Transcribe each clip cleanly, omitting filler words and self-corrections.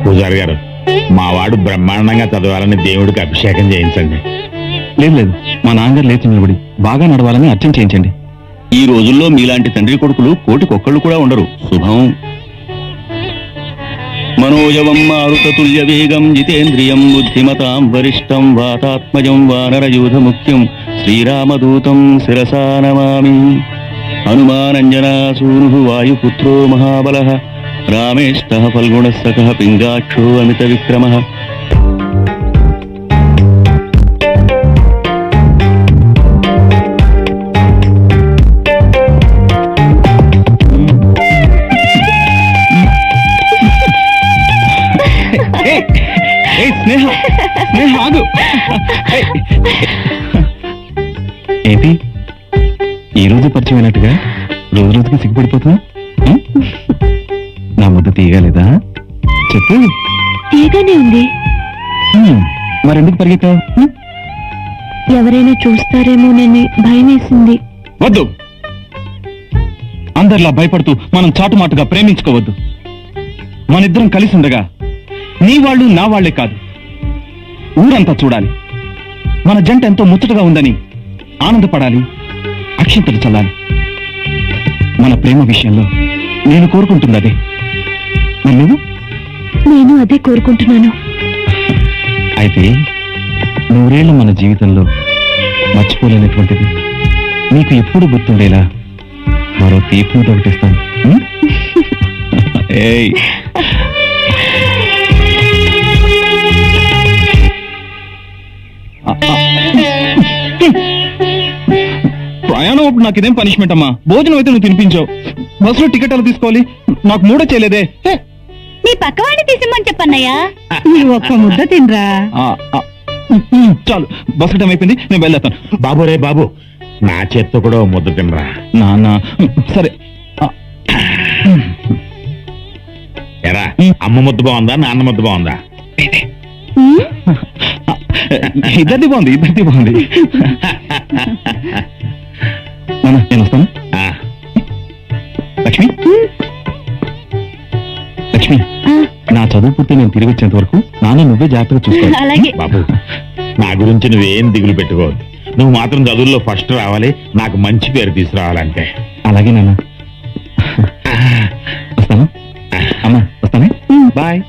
పూజారి గారు, మా వాడు బ్రహ్మాండంగా చదవాలని దేవుడికి అభిషేకం చేయించండి. లేదు లేదు, మా నాన్నగారు లేచి నిలబడి బాగా నడవాలని అర్చన చేయించండి. ఈ రోజుల్లో మీలాంటి తండ్రి కొడుకులు కోటికొక్కళ్ళు కూడా ఉండరు. శుభం. మనోజవం మారుతతుల్య వేగం జితేంద్రియం బుద్ధిమతాం వరిష్టం వాతాత్మజం వానరయూధ ముఖ్యం శ్రీరామదూతం శిరసా నమామి. హనుమానంజనాసూను వాయుపుత్రో మహాబలః రామేష్టః ఫల్గుణస్సఖః పింగాక్షో అమిత విక్రమః. స్నేహ స్నేహ ఆగు. ఏంటి ఈ రోజు పరిచయం అయినట్టుగా రోజు రోజుకి సిగ్గుపడిపోతున్నా? నా ముద్ద తీయగలేదా? చెప్పు. తీయగానే ఉంది. మరెందుకు పరిగెత్తావు? ఎవరైనా చూస్తారేమోనని భయం వేసింది. వద్దు, అందరిలా భయపడుతూ మనం చాటుమాటుగా ప్రేమించుకోవద్దు. మనిద్దరం కలిసి ఉండగా నీ వాళ్ళు నా వాళ్లే కాదు, ఊరంతా చూడాలి. మన జంట ఎంతో ముచ్చటగా ఉందని ఆనందపడాలి, అక్షంతలు చల్లాలి. మన ప్రేమ విషయంలో నేను కోరుకుంటుంది అదే. మరి నువ్వు? నేను అదే కోరుకుంటున్నాను. అయితే నూరేళ్ల మన జీవితంలో మర్చిపోలేనటువంటిది, నీకు ఎప్పుడు గుర్తుండేలా మరో తీర్పును ఒకటిస్తాను. ఏయ్, ప్రయాణం అప్పుడు నాకు ఇదేం పనిష్మెంట్ అమ్మా? భోజనం అయితే నువ్వు తినిపించావు, బస్సులో టికెట్ ఎలా తీసుకోవాలి? నాకు మూడే చేయలేదే. నీ పక్కవాడిని తీసిమ్మని చెప్పన్నయ్యా. ఒక్క ముద్ద తినరా. చాలు, బస్సు టైం అయిపోయింది, నేను వెళ్ళేస్తాను. బాబు రే బాబు, నా చేత్తో కూడా ఓ ముద్ద తినరా. నాన్న సరే. ఎరా, అమ్మ ముద్ద బాగుందా నాన్న ముద్ద బాగుందా? ఇద్దరిది బాగుంది, ఇద్దరిది బాగుంది. నాన్న నేను వస్తాను. లక్ష్మి, లక్ష్మి, నా చదువు పూర్తి నేను తిరిగి వచ్చేంత వరకు నాన్న నువ్వే జాగ్రత్తగా చూసుకోవాలి. అలాగే బాబు, నా గురించి నువ్వేం దిగులు పెట్టుకోవద్దు. నువ్వు మాత్రం చదువుల్లో ఫస్ట్ రావాలి, నాకు మంచి పేరు తీసుకురావాలంటే. అలాగే నాన్న, వస్తాను. అమ్మా వస్తానే, బాయ్.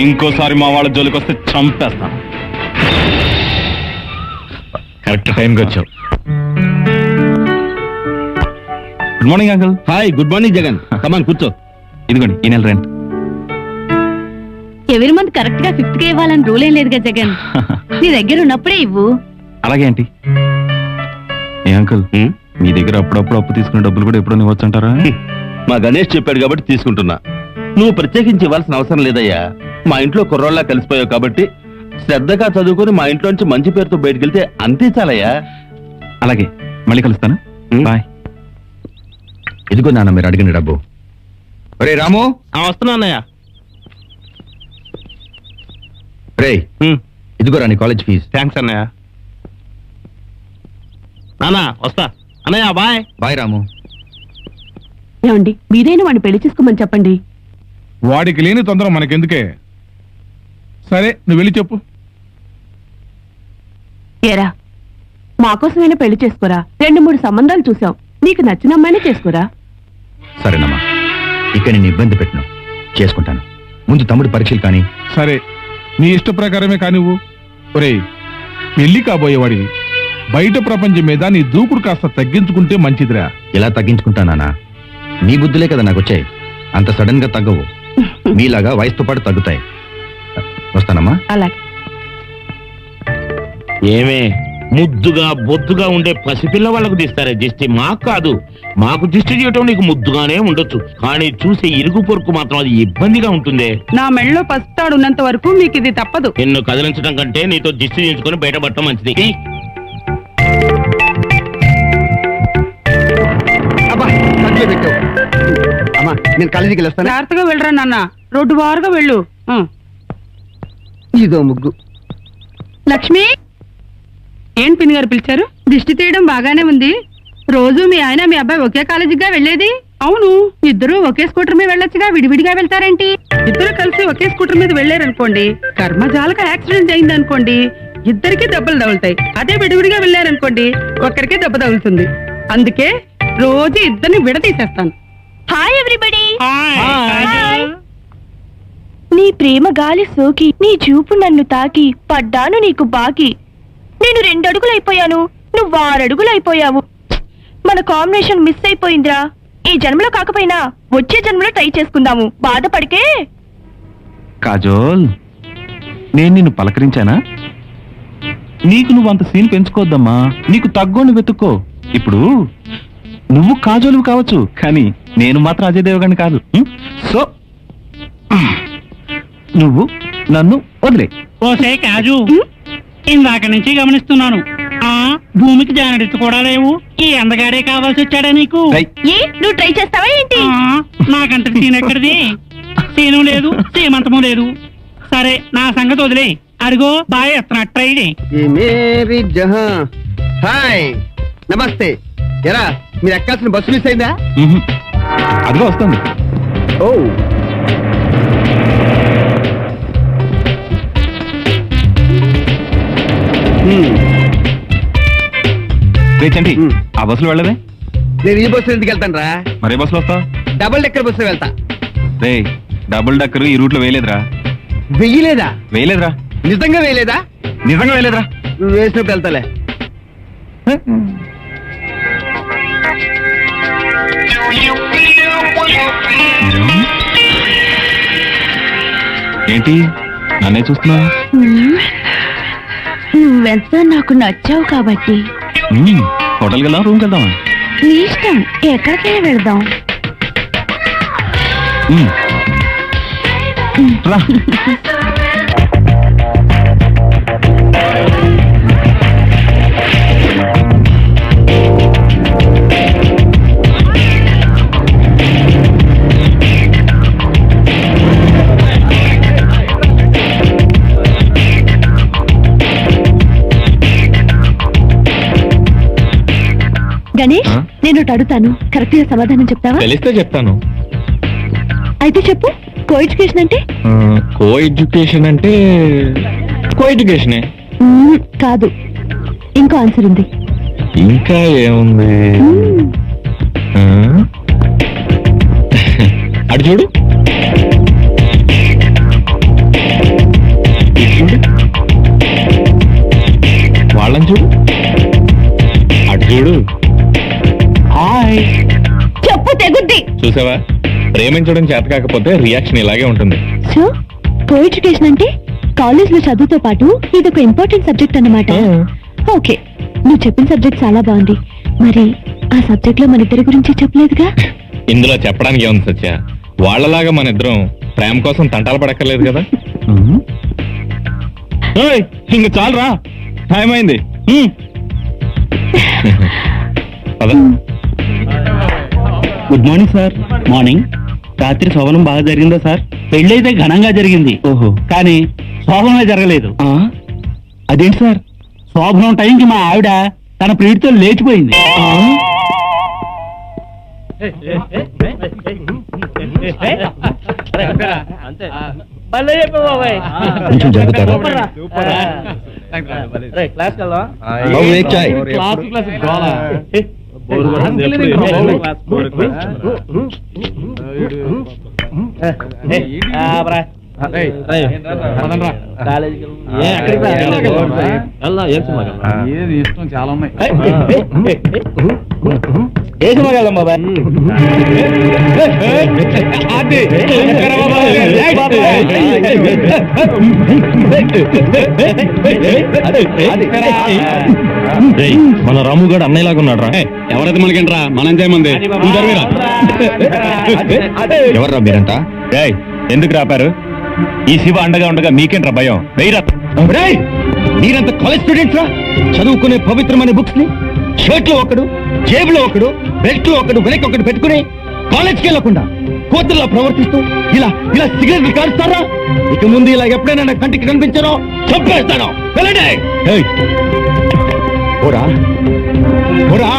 ఇంకోసారి మా వాళ్ళ జోలికి వస్తే చంపేస్తాను. కరెక్ట్ టైంకి వచ్చావు. Good morning uncle. Hi, good morning Jagan. Come on కూర్చో. ఇదిగోండి ఈ నెల రెంట్. ఎవరి మంత్ కరెక్ట్ గా 5th కే ఇవ్వాలని రూల్ ఏం లేదుగా జగన్. నీ దగ్గర ఉన్నప్పుడే ఇవ్వు. అలాగే ఆంటీ. ఏ అంకుల్, మీ దగ్గర అప్పుడప్పుడు అప్పు తీసుకునే డబ్బులు కూడా ఎప్పుడో ఇవ్వచ్చు అంటారా? మా గణేష్ చెప్పాడు కాబట్టి తీసుకుంటున్నా. నువ్వు ప్రత్యేకించి ఇవ్వాల్సిన అవసరం లేదయ్యా. మా ఇంట్లో కుర్రోళ్ళ కలిసిపోయావు కాబట్టి శ్రద్ధగా చదువుకుని మా ఇంట్లోంచి మంచి పేరుతో బయటకు వెళ్తే అంతే చాలయ్యా. అలాగే, మళ్ళీ కలుస్తాను. బాయ్. ఇదిగో నాన్న మీరు అడిగిన డబ్బు. రే రాము, వస్తున్నా అన్నయ్య. రే ఇదిగోరా నీ కాలేజ్ ఫీజు. థ్యాంక్స్ అన్నయ్య. నానా వస్తా అన్నయ్య. బాయ్. బాయ్ రాము. ఏమండి, మీరైనా వాడిని పెళ్లి చేసుకోమని చెప్పండి. వాడికి లేని తొందర మనకెందుకే? సరే, నువ్వు వెళ్ళి చెప్పు. ఏరా, మాకోసమైనా పెళ్లి చేసుకోరా. 2-3 సంబంధాలు చూసాం, నీకు నచ్చిన అమ్మాయినే చేసుకోరా. సరేనమ్మా, ఇక నేను ఇబ్బంది పెట్టను, చేసుకుంటాను. ముందు తమ్ముడి పరీక్షలు కానీ. సరే, నీ ఇష్ట ప్రకారమే కానివ్వు. ఒరేయ్, పెళ్లి కాబోయేవాడివి, బయట ప్రపంచం మీద నీ దూకుడు కాస్త తగ్గించుకుంటే మంచిదిరా. ఎలా తగ్గించుకుంటానా? నీ బుద్ధులే కదా నాకు వచ్చాయి. అంత సడన్ గా తగ్గవు. మీలాగా వయసుతో పాటు తగ్గుతాయి. వస్తానమ్మా. అలాగే. ఏమే ముద్దుగా బొద్దుగా ఉండే పసిపిల్ల వాళ్ళకు తీస్తారే దిష్టి, మాకు కాదు. మాకు దిష్టి చేయటం నీకు ముద్దుగానే ఉండొచ్చు, కానీ చూసే ఇరుగు పొరుకు మాత్రం అది ఇబ్బందిగా ఉంటుందే. నా మెళ్ళలో పసుతాడు ఉన్నంత వరకు మీకు ఇది తప్పదు. నిన్ను కదిలించడం కంటే నీతో దిష్టి చేయించుకొని బయటపడటం మంచిది. నేను కాలేజీకి వెళ్ళొస్తాను. జాగ్రత్తగా వెళ్ళరా నాన్న, రోడ్డు వారుగా వెళ్ళు. ఇదో ముగ్గు. లక్ష్మి, ఏం పిన్ని గారు పిలిచారు? దిష్టి తీయడం బాగానే ఉంది. రోజు మీ ఆయన మీ అబ్బాయి ఒకే కాలేజీగా వెళ్ళేది. అవును, ఇద్దరు ఒకే స్కూటర్ మీద వెళ్ళొచ్చుగా, విడివిడిగా వెళ్తారేంటి? ఇద్దరు కలిసి ఒకే స్కూటర్ మీద వెళ్ళారనుకోండి, కర్మజాలక యాక్సిడెంట్ అయింది అనుకోండి, ఇద్దరికి దెబ్బలు తగులుతాయి. అదే విడివిడిగా వెళ్ళారనుకోండి, ఒక్కరికే దెబ్బ తగులుతుంది. అందుకే రోజు ఇద్దరిని విడతీసేస్తాను. Hi everybody. నీ ప్రేమ గాలి సోకి, నీ చూపు నన్ను తాకి, పడ్డాను నీకు బాకి. నేను 2 అడుగులైపోయాను, నువ్వు 6 అడుగులైపోయావు. మన కాంబినేషన్ మిస్ అయిపోయిందిరా. ఈ జన్మలో కాకపోయినా వచ్చే జన్మలో ట్రై చేసుకుందాము. బాధపడికే. కాజోల్, నేను నిన్ను పలకరించానా? నీకు నువ్వు అంత సీన్ పెంచుకోవద్దమ్మా. నీకు తగ్గోని వెతుక్కో. ఇప్పుడు నువ్వు కాజోలు కావచ్చు, కానీ నేను మాత్రం అజయ్ దేవగణ్ కాదు. సో నువ్వు నన్ను వదిలే. ఓసే కాజు, ఇందాక నుంచి గమనిస్తున్నాను. ఆ భూమికి జానడిత్తు కూడా లేవు. ఈ అందగాడే కావాల్సి వచ్చాడా నీకు? ఏ నువ్వు ట్రై చేస్తావా ఏంటి? నాకంత సీన్ ఎక్కడిది? సీను లేదు, సీమంతము లేదు. సరే, నా సంగతి వదిలే. అడిగో బాయ్ ఎత్తనట్టు ట్రై చేయి. హాయ్, నమస్తే. ఎరా, మీరు ఎక్కాల్సిన బస్సు మిస్ అయిందా? అదిగో వస్తుంది. ఓ, రేచండి, ఆ బస్సులో వెళ్ళదే. నేను ఈ బస్సులో ఎందుకు వెళ్తాను రా? మరే బస్సులో వస్తావు? డబుల్ డెక్కర్ బస్సులో వెళ్తా. రే, డబుల్ డక్కర్ ఈ రూట్ లో వేయలేదురా. వెయ్యలేదా? వేయలేదురా. నిజంగా వేయలేదా? నిజంగా వేయలేదురా. నువ్వు వేసినప్పుడు వెళ్తాలే. ఏంటి నన్నే చూస్తున్నా? నువ్వెంత నాకు నచ్చావు కాబట్టి. హోటల్కి వెళ్దాం, రూమ్కి వెళ్దామా? నీ ఇష్టం, ఎక్కడికైనా వెళ్దాం. రా. గణేష్, నేను ఒకటి అడుగుతాను, కరెక్ట్ గా సమాధానం చెప్తావా? తెలిస్తే చెప్తాను. అయితే చెప్పు. కో ఎడ్యుకేషన్ అంటే? కో ఎడ్యుకేషన్ అంటే కో ఎడ్యుకేషనే. కాదు, ఇంకో ఆన్సర్ ఉంది. ఇంకా ఏముంది? అటు చూడు, చూడు, వాళ్ళని చూడు, అటు చూడు. హాయ్. చెప్పు, తెగుద్ది. చూసావా, ప్రేమించడం చేత కాకపోతే రియాక్షన్ ఇలాగే ఉంటుంది. సో కో ఎడ్యుకేషన్ అంటే కాలేజ్ లో చదువుతో పాటు ఇదొక ఇంపార్టెంట్ సబ్జెక్ట్ అన్నమాట. ఓకే, నువ్వు చెప్పిన సబ్జెక్ట్ చాలా బాగుంది. మరి ఆ సబ్జెక్ట్ లో మన ఇద్దరి గురించి చెప్పలేదుగా? ఇందులో చెప్పడానికి ఏముంది సత్య? వాళ్ళలాగా మన ఇద్దరం ప్రేమ కోసం తంటాలు పడక్కర్లేదు కదా. ఇంక చాలరా, టైం అయింది. Good morning sir. మార్నింగ్. రాత్రి శోభనం బాగా జరిగిందా సార్? పెళ్ళైతే ఘనంగా జరిగింది. ఓహో, కానీ శోభనమే జరగలేదు. అదేంటి సార్? శోభనం టైంకి మా ఆవిడ తన ప్రీతితో లేచిపోయింది. కొంచెం జరుగుతారా? బాబు, ఏక్ చాయ్. ఏది ఇష్టం చాలా ఉన్నాయి. మన రాముగాడు అన్నయ్యలాగా ఉన్నాడు రా. ఎవరైతే మనకేంట్రా, మనం చేయమంది. ఎవర్రా మీరంతా? ఎందుకు రాపారు? ఈ శివ అండగా ఉండగా మీకేంట్రా భయం? మీరంతా కాలేజ్ స్టూడెంట్స్ రా. చదువుకునే పవిత్రమైన బుక్స్ ని షర్ట్ లో ఒకడు, జేబులో ఒకడు, బెల్ట్ లో ఒకడు, వెనక్కి ఒకడు పెట్టుకుని కాలేజ్కి వెళ్ళకుండా కోతుల్లా ప్రవర్తిస్తూ ఇలా ఇలా సిగరెట్లు కాలుస్తారా? ఇక ముందు ఇలా ఎప్పుడైనా నా కంటికి కనిపించారో చంపేస్తాను. వెళ్ళండి. ఓరా ఓరా.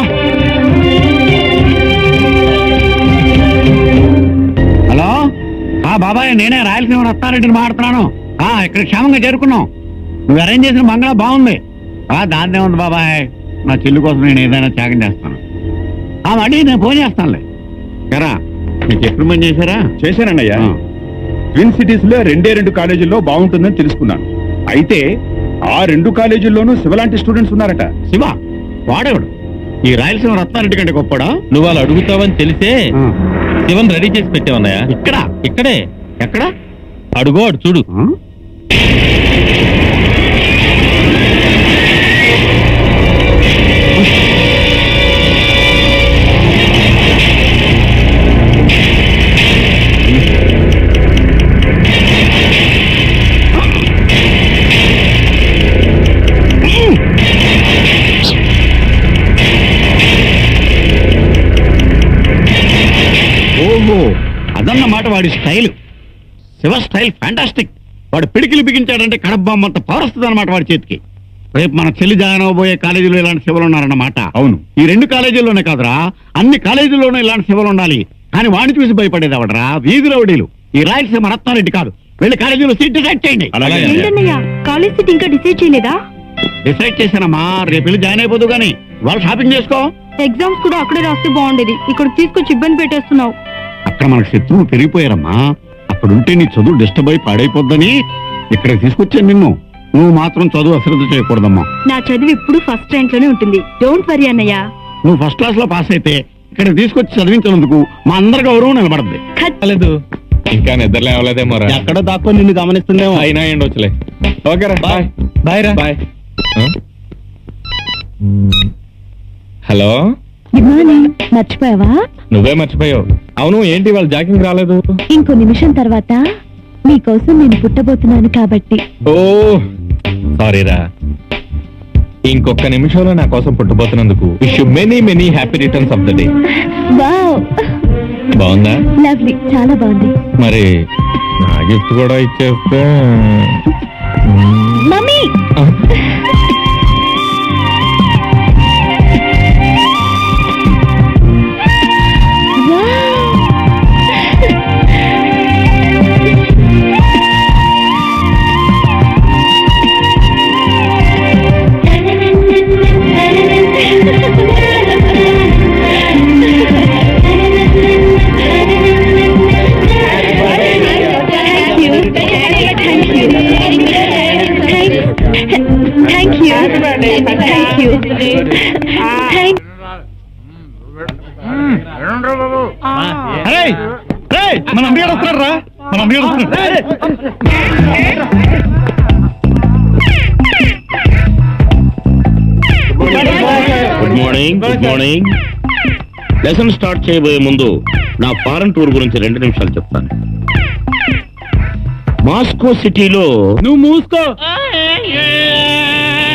హలో, బాబాయ్ నేనే రాయలసీమ రత్నారెడ్డిని మాట్లాడుతున్నాను. ఇక్కడ క్షేమంగా చేరుకున్నాం. నువ్వు అరేంజ్ చేసిన బంగ్లా బాగుంది. దాన్నే ఉంది బాబాయ్. నా చెల్లి కోసం నేను ఏదైనా త్యాగం చేస్తాను. మళ్ళీ నేను ఫోన్ చేస్తానులే. కరా మీకు ఎప్పుడు పని చేశారా? చేశానన్నయ్యా. ట్విన్ సిటీస్ లో 2 కాలేజీల్లో బాగుంటుందని తెలుసుకున్నాను. అయితే ఆ 2 కాలేజీల్లోనూ శివలాంటి స్టూడెంట్స్ ఉన్నారట. శివ వాడేవాడు ఈ రాయలసీమ రత్నారెడ్డి కంటే గొప్పడా? నువ్వు వాళ్ళు అడుగుతావని తెలిసే శివన్ రెడీ చేసి పెట్టావన్నయ్యా. ఇక్కడే. ఎక్కడ? అడుగో అడు చూడు. ఓహో, అదన్నమాట వాడి స్టైల్. Shiva style fantastic. వాడు పిడికిలు బిగించాడంటే కడబ్బామ్మంత పవర్ వస్తుంది అనమాట వాడి చేతికి. రేపు మన చెల్లి జాయిన్ అవబోయే కాలేజీలో ఇలాంటి శివలు ఉన్నారన్నమాట. అవును, ఈ 2 కాలేజీల్లోనే కాదురా, అన్ని కాలేజీల్లోనూ ఇలాంటి శివలు ఉండాలి. కానీ వాడిని చూసి భయపడేది అవడరా వీధి రౌడీలు. ఈ రాయలసీమ రత్నారెడ్డి కాదు. వెళ్ళి కాలేజీలో సీట్ డిసైడ్ చేయండి. ఏంటన్నయ్య, కాలేజ్ సీట్ ఇంకా డిసైడ్ చేయలేదా? డిసైడ్ చేశానమ్మా, రేపు వెళ్ళి జాయిన్ అయిపోదు కానీ వాళ్ళు షాపింగ్ చేసుకో. ఎగ్జామ్స్ కూడా అక్కడే రాస్తే బాగుండేది. ఇక్కడ తీసుకొచ్చి ఇబ్బంది పెట్టేస్తున్నావు. అక్కడ మనకు శత్రువులు పెరిగిపోయారమ్మా. అక్కడుంటే నీ చదువు డిస్టర్బ్ అయి పాడైపోద్దని ఇక్కడ తీసుకొచ్చాను నిన్ను. నువ్వు మాత్రం చదువు అశ్రద్ధ చేయకూడదమ్మా. నా చదువు ఇప్పుడు ఫస్ట్ ర్యాంక్ లోనే ఉంటుంది. డోంట్ వరీ అన్నయ్య. నువ్వు ఫస్ట్ క్లాస్ లో పాస్ అయితే ఇక్కడ తీసుకొచ్చి చదివించినందుకు మా అందరి గౌరవం నిలబడద్ది. ఇంకా నిద్ర లేవలేదేమో. ఎక్కడ దాక్కొని నిన్ను గమనిస్తుందేమో. అయినా ఏండొచ్చులే. ఓకేరా, బాయ్. బాయ్ రా. బాయ్. Hello, good morning. మర్చిపోయావా? నువ్వే మర్చిపోయావు. అవును, ఏంటి వాళ్ళు జాకింగ్ రాలేదు? ఇంకో నిమిషం తర్వాత మీకోసం నేను పుట్టబోతున్నాను కాబట్టి. ఓ సారీరా. ఇంకొక నిమిషంలో నా కోసం పుట్టబోతున్నందుకు wish you many many happy returns of the day. Wow, బాగుందా? లవ్లీ, చాలా బాగుంది. మరి నా గిఫ్ట్ కూడా ఇచ్చేస్తే. మమ్మీ, మన అమ్మగారు వస్తున్నారు రా. మన అమ్మగారు వస్తున్నారు. Good morning. లెసన్ స్టార్ట్ చేయబోయే ముందు నా ఫారెన్ టూర్ గురించి 2 నిమిషాలు చెప్తాను. మాస్కో సిటీలో నువ్వు మూసుకో.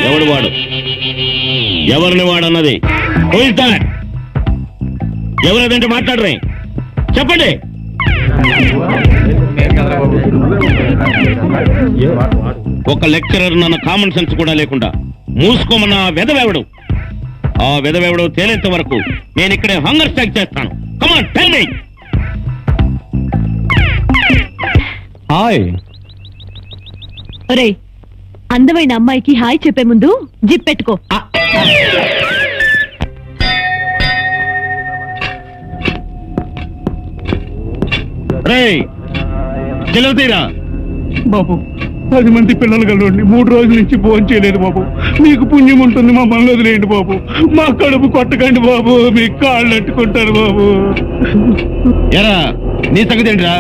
ఎవడు వాడు, ఎవరిని వాడన్నది ఎవరదంటే మాట్లాడరే చెప్పండి. ఒక లెక్చరర్ నన్న కామన్ సెన్స్ కూడా లేకుండా మూసుకోమన్న వెదవెవడు, ఆ వెదవెవడు తేలేంత వరకు నేను ఇక్కడే హంగర్ స్ట్రైక్ చేస్తాను. Come on tell me. హాయ్. ఒరే, అందమైన అమ్మాయికి హాయ్ చెప్పే ముందు జిప్ పెట్టుకో. రేయ్, చెల్లవుతీరా బాబు 10 మంది పిల్లలు కలవండి 3 రోజుల నుంచి భోజనం చేయలేదు బాబు. మీకు పుణ్యం ఉంటుంది, మా మనలో వదిలేయండి బాబు. మా కడుపు కొట్టకండి బాబు, మీ కాళ్ళు అట్టుకుంటారు బాబు. ఎరా నీ సంగతి ఏంట్రా?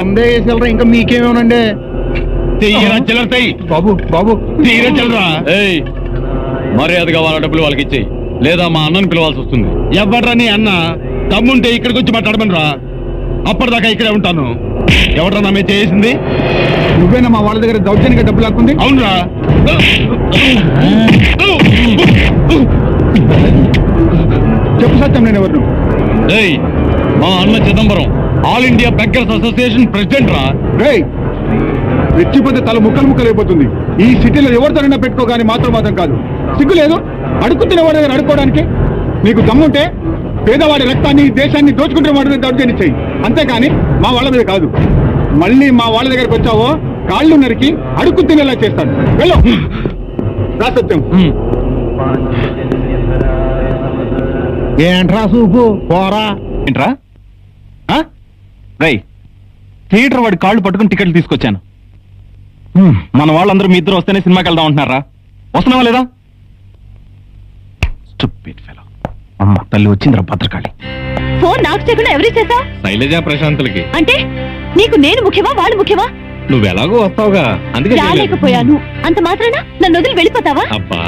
ఇంకా మీకేమేనండి చెయ్యరా చిల్లర చెయ్యి. బాబు బాబు తీరా చిల్లరా. మర్యాదగా వాళ్ళ డబ్బులు వాళ్ళకి ఇచ్చేయి, లేదా మా అన్నని పిలవాల్సి వస్తుంది. ఎవడ్రా నీ అన్న? తమ్ముంటే ఇక్కడికి వచ్చి మాట్లాడమని రా. అప్పటిదాకా ఇక్కడే ఉంటాను. ఎవడ్రా నా మీద చేసింది? నువ్వేనా మా వాళ్ళ దగ్గర దౌర్జన్యంగా డబ్బులు లాక్కుంది? అవునరా. చెప్పు సత్యం, నేను ఎవరు? ఏయ్, మా అన్న Chidambaram all India beggars association president రా. రేయ్, రెచ్చిపోతే తల ముక్కలు అయిపోతుంది. ఈ సిటీలో ఎవరితోనైనా పెట్టుకోగాని మాత్రం కాదు. సిగ్గు లేదు అడుగు తినేవాడి దగ్గర అడుక్కోవడానికి? నీకు దమ్ముంటే పేదవాడి రక్తాన్ని దేశాన్ని దోచుకుంటే వాడి మీద దౌర్జన్యం చెయ్యి, అంతేకాని మా వాళ్ళ మీద కాదు. మళ్ళీ మా వాళ్ళ దగ్గరకు వచ్చావో కాళ్ళు నరికి అడుగు తినేలా చేస్తాను. వెళ్ళు. రా సత్యం. ఏంట్రా సూపు పోరా? ఏంట్రా? రై, థియేటర్ వాడి కాళ్ళు పట్టుకుని టికెట్లు తీసుకొచ్చాను. మన వాళ్ళందరూ మీ ఇద్దరు వస్తేనే సినిమాకి వెళ్దాం అంటున్నారా? వస్తున్నావా లేదా? Stupid fellow. అమ్మ తల్లి వచ్చిందిరా భద్రకాళి. ఫోన్ నాకు చేయకుండా ఎవరి చేసా? శైలజ ప్రశాంతులకి. అంటే నీకు నేను ముఖ్యమా వాళ్ళు ముఖ్యమా? నువ్వెలాగో వస్తావుగా, అందుకే రాలేకపోయాను అంత మాత్రాన నన్ను వదిలి వెళ్ళిపోతావా? అబ్బా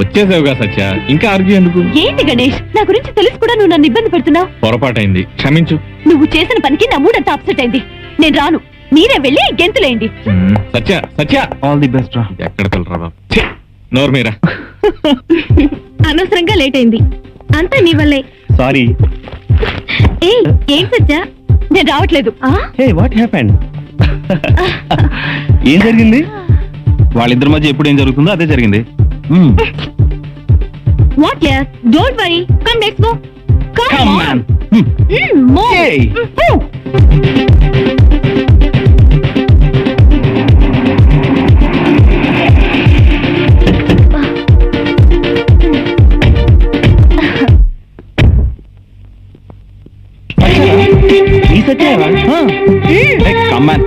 వచ్చేసావుగా సత్య, ఇంకా ఆర్గ్యూ ఎందుకు? ఏంటి గణేష్, నా గురించి తెలిసి కూడా నువ్వు నన్ను ఇబ్బంది పెడుతున్నావు. పొరపాటైంది, క్షమించు. నువ్వు చేసిన పనికి నా మూడంతా అప్సెట్ అయింది. నేను రాను, మీరే వెళ్ళి గెంతులేయండి. Satya Satya all the best రా. ఎక్కడికి వెళ్ళరా బాబు, నోరు మీరా. అనవసరంగా లేట్ అయింది, అంతా నీ వల్లే. సారీ. ఏం సత్య, నేను రావట్లేదు. Hey what happened? ఏం జరిగింది? వాళ్ళిద్దరి మధ్య ఎప్పుడు ఏం జరుగుతుందో అదే జరిగింది. What yeah, don't worry, come let's go. Come on. Hey. ఈ సత్యారా? Come on.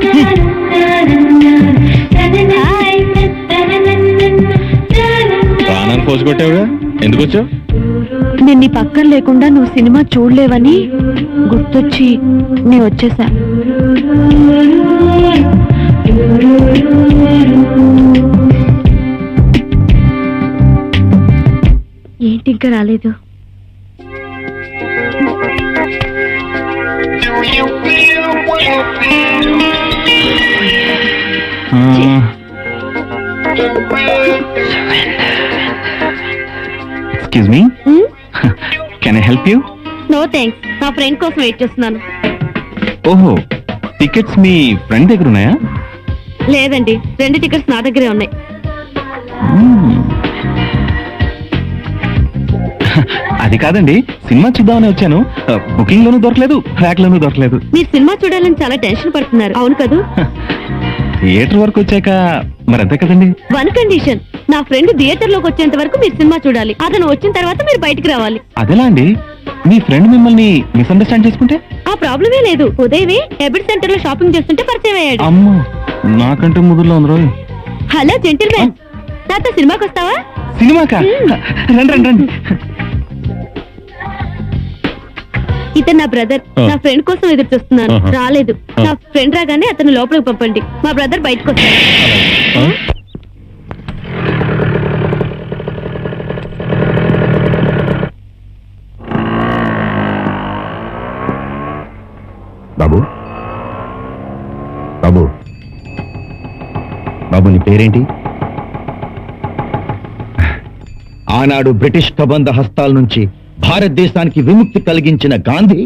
ప్రాణాన్ని పోసి కొట్టావుగా, ఎందుకు వచ్చావు? నేను నీ పక్కన లేకుండా నువ్వు సినిమా చూడలేవని గుర్తొచ్చి నేను వచ్చేసా. ఏంటి ఇంకా రాలేదు? Excuse me, can I help you? No thanks, నా ఫ్రెండ్ కోసం వెయిట్ చేస్తున్నాను. ఓహో, టికెట్స్ మీ ఫ్రెండ్ దగ్గర ఉన్నాయా? లేదండి, 2 టికెట్స్ నా దగ్గరే ఉన్నాయి. అది కాదండి, సినిమా చూద్దామని వచ్చాను. బుకింగ్ లోనూ దొరకలేదు, ట్రాక్ లోనూ దొరకలేదు. మీరు సినిమా చూడాలని చాలా టెన్షన్ పడుతున్నారు, అవును కదూ? థియేటర్ వరకు వచ్చాక మరి అంతే కదండి. వన్ కండిషన్, నా ఫ్రెండ్ థియేటర్ లోకి వచ్చేంత వరకు మీరు సినిమా చూడాలి. అతను వచ్చిన తర్వాత మీరు బయటికి రావాలి. అదేలా అండి? మీ ఫ్రెండ్ మిమ్మల్ని మిస్అండర్స్టాండ్ చేసుకుంటే? ఆ ప్రాబ్లమే లేదు. ఉదయమే ఎబిట్ సెంటర్ లో షాపింగ్ చేస్తుంటే పరిచయం అయ్యాడు. అమ్మో, నాకంటే ముదురులో ఉంది రోజు. హలో జెంటిల్మెన్, నాతో సినిమాకి వస్తావా? సినిమాకా? రండి రండి రండి. ఇతను నా బ్రదర్, నా ఫ్రెండ్ కోసం ఎదురు చూస్తున్నాను, రాలేదు. నా ఫ్రెండ్ రాగానే అతను లోపలికి పంపండి, మా బ్రదర్ బయటకు వస్తాడు. బాబు బాబు బాబు, నీ పేరేంటి? ఆనాడు బ్రిటిష్ కబంధ హస్తాల నుంచి భారతదేశానికి విముక్తి కలిగించిన గాంధీ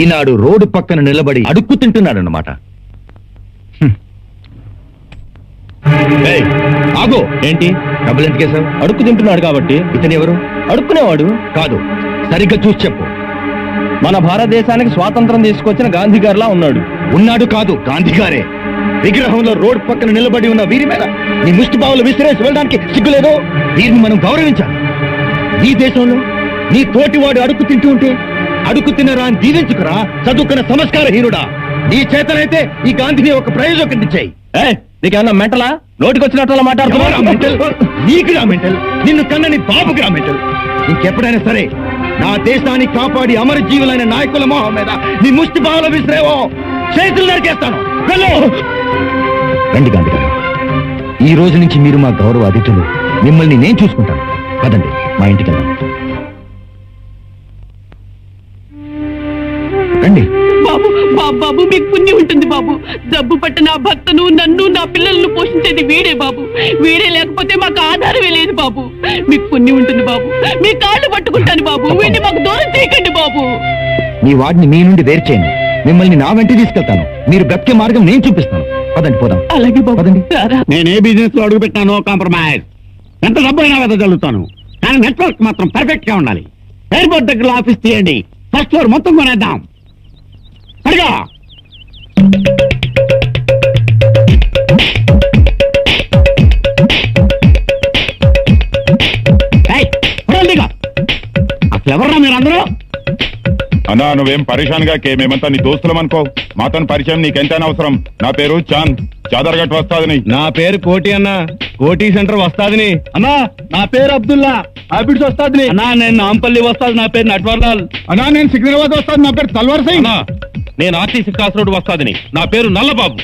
ఈనాడు రోడ్డు పక్కన నిలబడి అడుక్కు తింటున్నాడన్నమాట. ఆగో, ఏంటి? డబ్బులు ఎందుకేశావు? అడుక్కు తింటున్నాడు కాబట్టి. ఇతను ఎవరు? అడుక్కునేవాడు కాదు, సరిగ్గా చూసి చెప్పు. మన భారతదేశానికి స్వాతంత్రం తీసుకొచ్చిన గాంధీ గారిలా ఉన్నాడు. ఉన్నాడు కాదు, గాంధీ గారే. విగ్రహంలో రోడ్ పక్కన నిలబడి ఉన్న వీరి మీద నీ ముష్టి బావులు విసిరేసి వెళ్ళడానికి సిగ్గులేదో? వీరిని మనం గౌరవించాలి. ఈ దేశంలో నీ తోటివాడు అడుగు తింటూ ఉంటే అడుగు తినరా అని దీవించుకురా, చదువుకున్న సంస్కారహీనుడా. నీ చేతనైతే ఈ గాంధీని ఒక ప్రయోజకుడిని చేయి. నీకేమన్నా మెంటలా? నోటికొచ్చినట్టు మాట్లాడుతున్నావు. నీకురా మెంటల్, నిన్ను కన్నని బాబుకురా మెంటల్. ఇంకెప్పుడైనా సరే నా దేశాన్ని కాపాడి అమరజీవులైన నాయకుల మొహం మీద నీ ముష్టి బావలో విసిరేవో చేతులు నరికేస్తాను. రండి గాంధీ గారు, ఈ రోజు నుంచి మీరు మా గౌరవ అతిథులు. మిమ్మల్ని నేను చూసుకుంటాను. పదండి మా ఇంటికి వెళ్దాం. రండి. బాబు బాబు బాబు మీకు పుణ్యం ఉంటుంది బాబు. జబ్బు పట్టిన నా భర్తను, నన్ను, నా పిల్లలను పోషించేది వీడే బాబు. వీడే లేకపోతే మాకు ఆధారమే లేదు బాబు. మీకు పుణ్యం ఉంటుంది బాబు. మీ కాళ్ళు పట్టుకుంటాను బాబు. వీడిని మాకు దూరం చేయకండి బాబు. మీ వాడిని మీ నుండి వేరు చేయను. మిమ్మల్ని నా వెంట తీసుకెళ్తాను. మీరు బ్రతికే మార్గం నేను చూపిస్తాను. పదండి పోదాం. అలాగే బాబు. పదండి. నేను ఏ బిజినెస్ లో అడుగు పెట్టానో కాంప్రమైజ్. ఎంత డబ్బు అయినా వెదజల్లుతాను, కానీ నెట్వర్క్ మాత్రం పర్ఫెక్ట్ గా ఉండాలి. ఎయిర్పోర్ట్ దగ్గర ఆఫీస్ తీయండి. ఫస్ట్ ఫ్లోర్ మొత్తం కొనేద్దాం. అడిగా అసలు ఎవర్రా మీరందరూ? అన్నా నువ్వేం పరిశాన్ గా మేమంతా నీ దోస్తులం అనుకో. మాతో పరిచయం నీకెంతైనా అవసరం. నా పేరు చాంద్, చాదర్గట్ వస్తాదని. నా పేరు కోటి అన్న, కోటి సెంటర్ వస్తాదిని. అన్నా నా పేరు అబ్దుల్లా, హ్యాబిట్స్ వస్తాదిని. అన్నా నేను నాంపల్లి వస్తాది, నా పేరు నట్వర్లాల్. అన్నా నేను సికింద్రాబాద్ వస్తాను, నా పేరు తల్వార్ సింగ్. నేను ఆర్టీసీ క్రాస్ రోడ్ వస్తాదని, నా పేరు నల్లబాబు.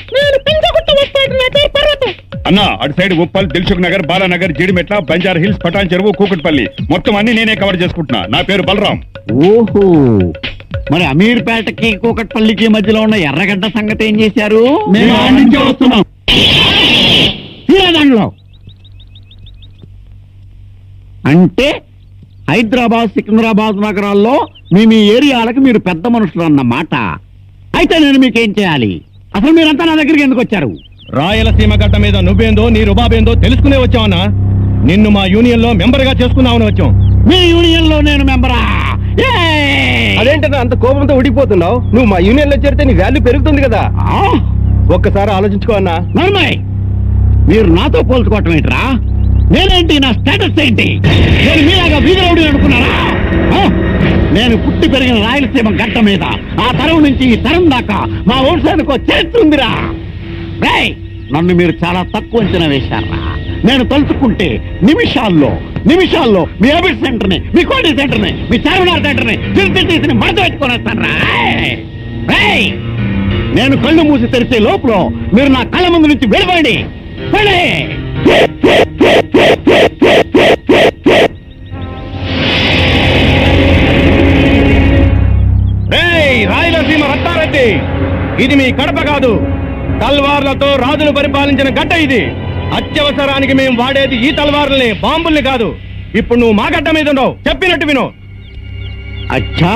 అన్నా అటు సైడ్ ఉప్పల్, దిల్సుఖ్ నగర్, బాలానగర్, జీడిమెట్ల, బంజార్ హిల్స్, పటాన్ చెరువు, కూకట్పల్లి మొత్తం అన్ని నేనే కవర్ చేసుకుంటున్నా. నా పేరు బలరాం. ఓహో, మరి అమీర్పేటకి కూకట్పల్లికి మధ్యలో ఉన్న ఎర్రగడ్డ సంగతి ఏం చేశారు? మేము ఆడి నుంచే వస్తున్నాం. దాంట్లో అంటే హైదరాబాద్, సికింద్రాబాద్ నగరాల్లో మీ ఏరియాలకు మీరు పెద్ద మనుషులు అన్నమాట. అయితే నేను మీకేం చేయాలి? అసలు మీరంతా నా దగ్గరికి ఎందుకు వచ్చారు? రాయలసీమ గడ్డ మీద నువ్వేందో నీ రుబాబేందో తెలుసుకునే వచ్చావన్నా. నిన్ను మా యూనియన్ లో మెంబర్ గా చేసుకున్నామని వచ్చాం. మీ యూనియన్ లో నేను మెంబరా? అదేంటన్నా అంత కోపంతో ఉడిపోతున్నావు? నువ్వు మా యూనియన్ లో చేరితే నీ వాల్యూ పెరుగుతుంది కదా. ఒక్కసారి ఆలోచించుకో అన్నా. నార్మల్, మీరు నాతో పోల్చుకోవటం ఏంట్రా? నేనేంటి, నా స్టేటస్ ఏంటి? నేను మీలాగా వీధరౌడి అనుకున్నారా? నేను పుట్టి పెరిగిన రాయలసీమ గడ్డ మీద ఆ తరం నుంచి ఈ తరం దాకా మా వంశానికి చరిత్ర ఉందిరా. నన్ను మీరు చాలా తక్కువ అంచనా వేశారా? నేను తలుచుకుంటే నిమిషాల్లో మీ హ్యాబిట్ సెంటర్ ని, మీ కోటి సెంటర్ ని, మీ చార్మినార్ సెంటర్ ని తీసి మడత పెట్టుకునేస్తాను. నేను కళ్ళు మూసి తెరిచే లోపల మీరు నా కళ్ళ ముందు నుంచి వెళ్ళిపోండి. రాయలసీమ రత్నారెడ్డి, ఇది మీ కడప కాదు. తల్వార్లతో రాజులు పరిపాలించిన గడ్డ ఇది. అత్యవసరానికి మేము వాడేది ఈ తల్వార్లని, బాంబుల్ని కాదు. ఇప్పుడు నువ్వు మా గడ్డ మీద ఉండవు, చెప్పినట్టు విను. అచ్చా,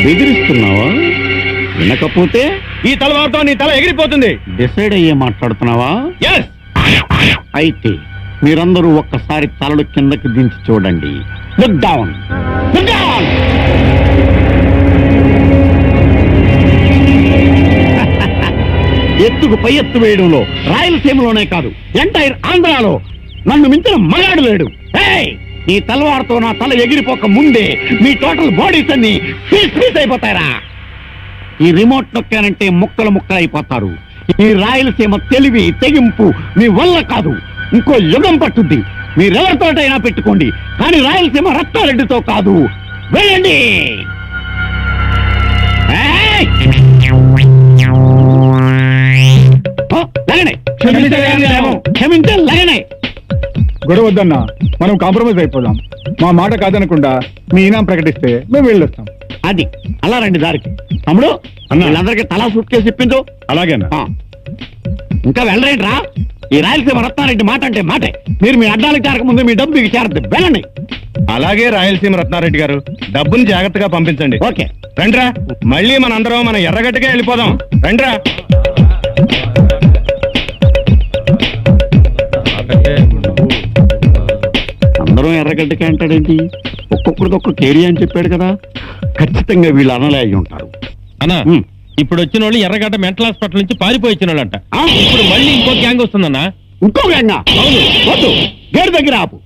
బెదిరిస్తున్నావా? వినకపోతే ఈ తల్వార్తో నీ తల ఎగిరిపోతుంది. డిసైడ్ అయ్యే మాట్లాడుతున్నావా? ఎస్. అయితే మీరందరూ ఒక్కసారి తలలు కిందకి దించి చూడండి. Look down, look down. ఎత్తుకు పై ఎత్తు వేయడంలో రాయలసీమలోనే కాదు, ఎంటైర్ ఆంధ్రాలో నన్ను మించిన మగాడు లేడు. ఈ తలవారుతో నా తల ఎగిరిపోక ముందే మీ టోటల్ బాడీస్ అన్ని పీస్ అయిపోతారా? ఈ రిమోట్ నొక్కానంటే ముక్కలు అయిపోతారు. ఈ రాయలసీమ తెలివి తెగింపు మీ వల్ల కాదు, ఇంకో యుగం పట్టుద్ది. మీరెవరితోటైనా పెట్టుకోండి, కానీ రాయలసీమ రత్నారెడ్డితో కాదు. వెళ్ళండి. క్షమించే లగనే. గొడవ వద్దన్నా, మనం కాంప్రమైజ్ అయిపోదాం. మా మాట కాదనకుండా మీ ఇనాం ప్రకటిస్తే మేము వెళ్ళొస్తాం. అది అలా రండి దారికి. తమ్ముడు, వీళ్ళందరికీ తలా సూట్ కేసు ఇప్పించు. అలాగేనా? ఇంకా వెళ్ళరేంట్రా? ఈ రాయలసీమ రత్నారెడ్డి మాట అంటే మాటే. మీరు మీ అడ్డాలకు చేరక ముందు మీ డబ్బు మీకు చేరద్దు. వెళ్ళండి. అలాగే రాయలసీమ రత్నారెడ్డి గారు, డబ్బుని జాగ్రత్తగా పంపించండి. ఓకే, రండ్రా. మళ్ళీ మనందరం మన ఎర్రగడ్డకే వెళ్ళిపోదాం. రండ్రా. అందరం ఎర్రగడ్డకే అంటాడేంటి? ఒక్కొక్కరికి ఒక్కొక్క ఏరియా అని చెప్పాడు కదా. ఖచ్చితంగా వీళ్ళు అనలే అయి ఉంటారు. అన్నా, ఇప్పుడు వచ్చిన వాళ్ళు ఎర్రగడ్డ మెంటల్ హాస్పిటల్ నుంచి పారిపోయి వచ్చిన వాళ్ళంట. ఇప్పుడు మళ్ళీ ఇంకో గ్యాంగ్ వస్తుందన్నా. ఇంకో గ్యాంగ్? అవును. వద్దు, గేట్ దగ్గర ఆపు.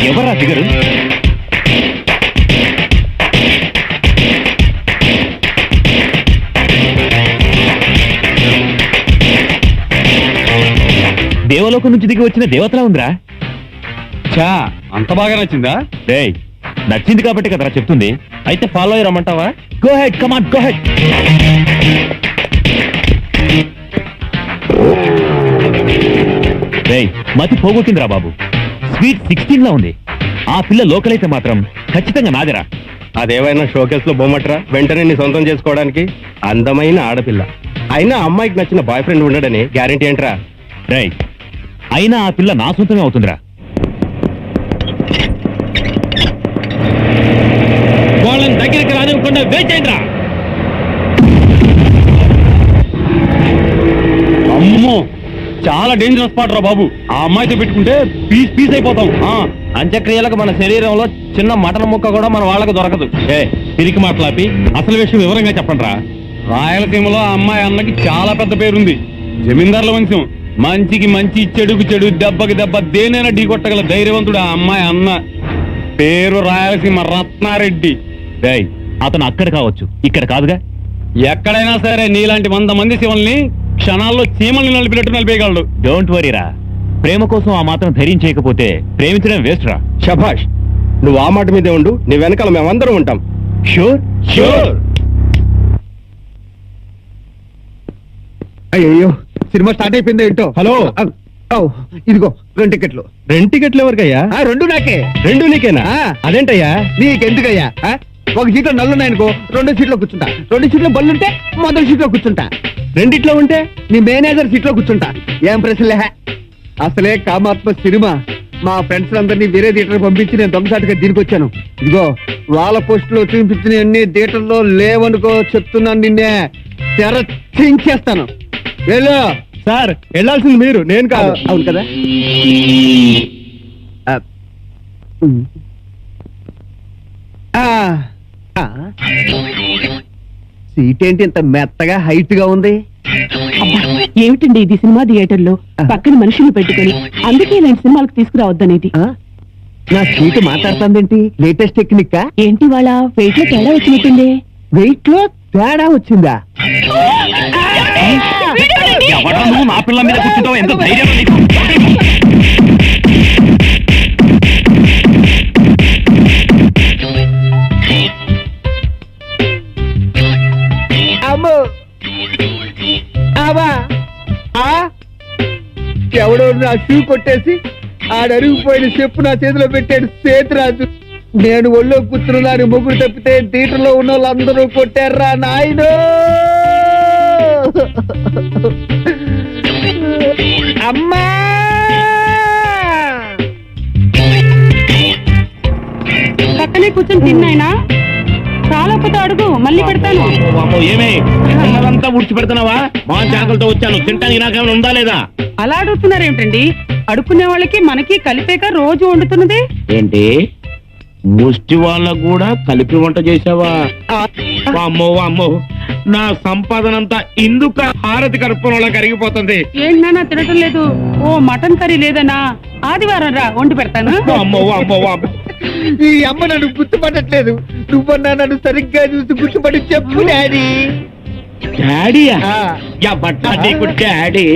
ఎవరా ఫిగరు? దేవలోకం నుంచి దిగి వచ్చిన దేవతలా ఉందిరా. చా అంత బాగా నచ్చిందా? రేయ్, నచ్చింది కాబట్టి కదరా చెప్తుంది. అయితే ఫాలో అయ్యి రమ్మంటావా? Go ahead, come on, go ahead. రేయ్, మతి పోగొట్టిందిరా బాబు. స్వీట్ 16 లా ఉంది. ఆ పిల్ల లోకల్ అయితే మాత్రం ఖచ్చితంగా నాదిరా. అదేవైనా షోకేస్ లో బొమ్మట్రా, వెంటనే నీ సొంతం చేసుకోవడానికి. అందమైన ఆడపిల్ల అయినా అమ్మాయికి నచ్చిన బాయ్ ఫ్రెండ్ ఉండడని గ్యారెంటీ ఏంట్రా? రేయ్, అయినా ఆ పిల్ల నా సొంతమే అవుతుందిరా. వాళ్ళని దగ్గరికి రానివ్వకుండా వెయిట్ చేయండిరా. అమ్మో, చాలా డేంజరస్ స్పాట్ రా బాబు. ఆ అమ్మాయితో పెట్టుకుంటే పీస్ పీస్ అయిపోతాం. అంత్యక్రియలకు మన శరీరంలో చిన్న మటన్ ముక్క కూడా మన వాళ్ళకి దొరకదు. తిరిగి మాట్లాపి అసలు విషయం వివరంగా చెప్పండి రా. రాయలసీమలో ఆ అమ్మాయి అన్నకి చాలా పెద్ద పేరుంది. జమీందారుల వంశం. మంచికి మంచి, చెడుకు చెడు, దెబ్బకి దెబ్బ దేనైనా ఢీ కొట్టగల ధైర్యవంతుడు ఆ అమ్మాయి అన్న. పేరు రాయలసీమ రత్నారెడ్డి. రేయ్, అతను అక్కడ కావచ్చు, ఇక్కడ కాదుగా. ఎక్కడైనా సరే నీలాంటి 100 మంది శివల్ని క్షణాల్లో చీమల్ని నలిపినట్టు నలిపేయగలడు. డోంట్ వరీరా. ప్రేమ కోసం ఆ మాత్రం ధైర్యం చేయకపోతే ప్రేమించడం వేస్ట్ రా. శభాష్, నువ్వు ఆ మాట మీదే ఉండు. నీ వెనకాల మేమందరం ఉంటాం. Sure sure. అయ్యో, సినిమా స్టార్ట్ అయిపోయింది ఏంటో. హలో, ఇదిగో 2 టికెట్లు. 2 టికెట్లు ఎవరికయ్యా? 2 నాకే. 2 నీకేనా? అదేంటయ్యా? నీకెందుకయ్యా? ఒక సీట్లో నల్లున్నాయనుకో, 2 సీట్లో కూర్చుంటా. 2 సీట్లో బల్లుంటే మొదటి సీట్లో కూర్చుంటా. 2 ఉంటే నీ మేనేజర్ సీట్లో కూర్చుంటా. ఏం ప్రశ్నలే. అసలే కామాత్మ సినిమా. మా ఫ్రెండ్స్ అందరినీ వేరే థియేటర్ పంపించి నేను దొంగసాటుగా దీనికి వచ్చాను. ఇదిగో వాళ్ళ పోస్టులో చూపించిన అన్ని థియేటర్లో లేవనుకో, చెప్తున్నాను. నిన్నే తెర చించేస్తాను. వెళ్ళు. సార్, వెళ్ళాల్సింది మీరు, నేను కాదు. అవును కదా. సీట్ ఏంటి ఇంత మెత్తగా హైట్ గా ఉంది? ఏమిటండి ఇది సినిమా థియేటర్ లో పక్కన మనుషులు పెట్టుకుని, అందుకే ఇలాంటి సినిమాలకు తీసుకురావద్దనేది. నా సీటు మాట్లాడుతుందేంటి? Latest technique. ఏంటి వాళ్ళ వెయిట్ లో తేడా వచ్చినట్టుంది. వెయిట్ లో తేడా వచ్చిందా? ఎవడా నువ్వు నా పిల్ల మీద కూర్చుంటావు? ఎంత ధైర్యం నీకు? ఎవడో నా షూ కొట్టేసి ఆడరిగిపోయిన చెప్పు నా చేతిలో పెట్టాడు సేతురాజు. నేను ఒళ్ళో కూర్చున్నదాని ముగ్గురు తప్పితే థియేటర్లో ఉన్న వాళ్ళందరూ కొట్టారా నాయనో. అమ్మా, పక్కనే కూర్చొని తిన్నాయినా. చాలా పెద్ద అడుగు, మళ్ళీ పెడతాను. ఏమే ఉన్నదంతా ఉడిచి పెడుతున్నావా? మా జాగ్రత్తతో వచ్చాను, తింటానికి నాకేమైనా ఉందా లేదా? అలా అడుగుతున్నారేమిటండి? అడుక్కునే వాళ్ళకి మనకి కలిపేక రోజు వండుతున్నది ఏంటి? ముష్టి వాళ్ళకు కూడా కలిపి వంట చేసావా? అమ్మో అమ్మో, నా సంపాదనంతా ఇందుక హారతి కడుపులో కరిగిపోతుంది. ఏంటన్నా తినటం లేదు? ఓ మటన్ కర్రీ లేదనా? ఆదివారం రా, వండి పెడతాను. అమ్మో అమ్మో అమ్మో, ఈ అమ్మ నన్ను గుర్తుపట్టట్లేదు. నువ్వన్నా నన్ను సరిగ్గా చూసి గుర్తుపడి చెప్పు డాడీ. డాడీయా? బట్టా నీకు డాడీ?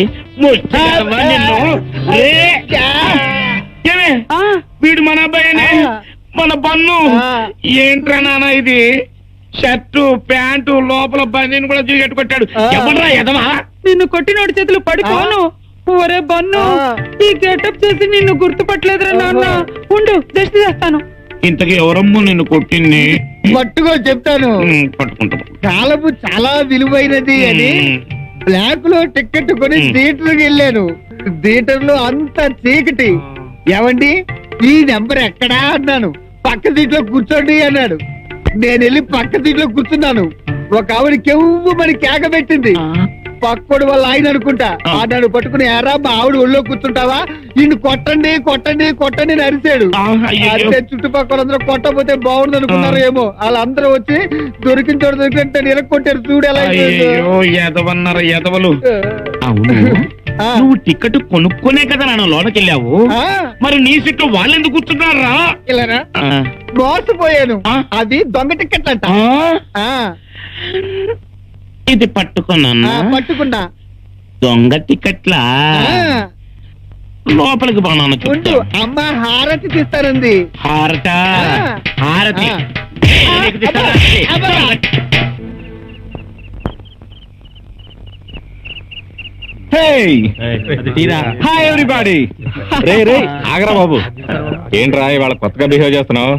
వీడు మన అబ్బాయినే, మన బన్ను. ఏంట్రా నాన్న ఇది? షర్టు ప్యాంటు లోపల బన్నీని కూడా కట్టుకొట్టాడు. ఎవడ్రా ఎదవా? నిన్ను కొట్టినోడి చేతులు పడిపోను. ఒరే బన్ను, ఈ గెటప్ చేసి నిన్ను గుర్తుపట్టలేదురా నాన్న. ఉండు, దృష్టి చేస్తాను. ఇంతకీ ఎవరమ్మో నిన్ను కొట్టింది? పట్టుకో చెప్తాను. పట్టుకుంటా. కాలము చాలా విలువైనది అని బ్లాక్ లో టికెట్ కొని థియేటర్కి వెళ్ళాను. థియేటర్ లో అంత చీకటి. ఏమండి, ఈ నెంబర్ ఎక్కడా అన్నాను. పక్క సీట్ లో కూర్చోండి అన్నాడు. నేను వెళ్ళి పక్క సీట్ లో కూర్చున్నాను. ఒక ఆవిడ కెవ్వు మరి కేక పెట్టింది. పక్కోడు వాళ్ళ ఆయన అనుకుంటా. నన్ను పట్టుకుని, ఎరా మా ఆవిడ ఒళ్ళో కూర్చుంటావా, ఇన్ని కొట్టండి కొట్టండి కొట్టండి అని అరిచాడు. అంటే చుట్టుపక్కలందరూ కొట్టకపోతే బాగుంది అనుకున్నారు ఏమో. వాళ్ళందరూ వచ్చి దొరికిన చోట దొరికినట్టు నిరక్కొట్టారు. చూడు ఎలా ఎదవన్నారు ఎదవలు. అవును, నువ్వు టికెట్ కొనుక్కోనే కదా నాన్న లోనకెళ్ళావు మరి నీ సీట్లో వాళ్ళు ఎందుకు కూర్చున్నారా ఇలారా ఆ, మోసపోయాను ఆ? అది దొంగ టికెట్ అంట ఆ, ఇది పట్టుకున్నా పట్టుకున్నా దొంగ టికెట్లా ఆ, లోపలికి బాగున్నాను ఉండు అమ్మ హారతి తీస్తానుంది హారత ఆ. హారతి ఆ. నీకు తీస్తారా? అబ్బా. Hi everybody. రే ఆగరా బాబు ఏంట్రా ఇవాళ కొత్తగా బిహేవ్ చేస్తున్నావు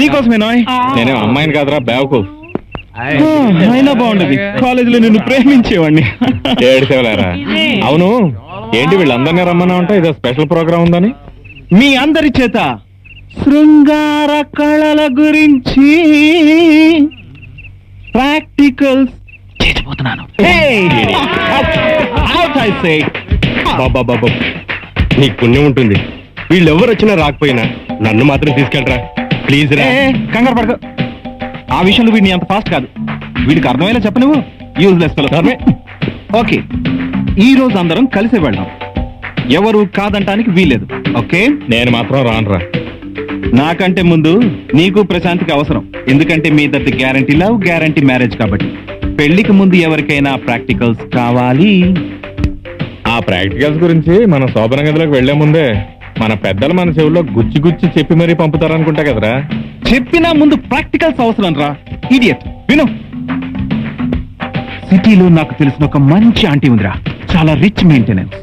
నీకోసమేనా? నేనే అమ్మాయిని కాదురా బ్యావకు అయినా బాగుండదు, కాలేజీలో నిన్ను ప్రేమించేవాడిని. ఏడిసేవలేరా అవును ఏంటి వీళ్ళందరినీ రమ్మన్నా ఉంటా ఇదో స్పెషల్ ప్రోగ్రామ్ ఉందని మీ అందరి చేత శృంగార కళల గురించి ప్రాక్టికల్స్ చేసిపోతున్నాను. బాబా నీకు పుణ్యం ఉంటుంది వీళ్ళెవరు వచ్చినా రాకపోయినా నన్ను మాత్రం తీసుకెళ్ళరా ప్లీజ్ రా కంగారు పడక, ఆ విషయంలో వీడిని అంత ఫాస్ట్ కాదు. వీడికి అర్థమయ్యేలా చెప్ప నువ్వు యూజ్లెస్ ఫెలో. ఓకే, ఈ రోజు అందరం కలిసి వెళ్దాం, ఎవరు కాదంటానికి వీలేదు. ఓకే, నేను మాత్రం రానురా నాకంటే ముందు నీకు ప్రశాంతికి అవసరం, ఎందుకంటే మీ ఇద్దరి గ్యారంటీ లవ్ గ్యారంటీ మ్యారేజ్ కాబట్టి. పెళ్లికి ముందు ఎవరికైనా ప్రాక్టికల్స్ కావాలి. ఆ ప్రాక్టికల్స్ గురించి మనం శోభన గదిలోకి వెళ్లే ముందే మన పెద్దలు మన చెవుల్లో గుచ్చి గుచ్చి చెప్పి మరీ పంపుతారనుకుంటా కదరా చెప్పినా ముందు ప్రాక్టికల్స్ అవసరం రా ఇడియట్. విను, సిటీలో నాకు తెలిసిన ఒక మంచి ఆంటీ ఉందిరా, చాలా రిచ్ మెయింటెనెన్స్,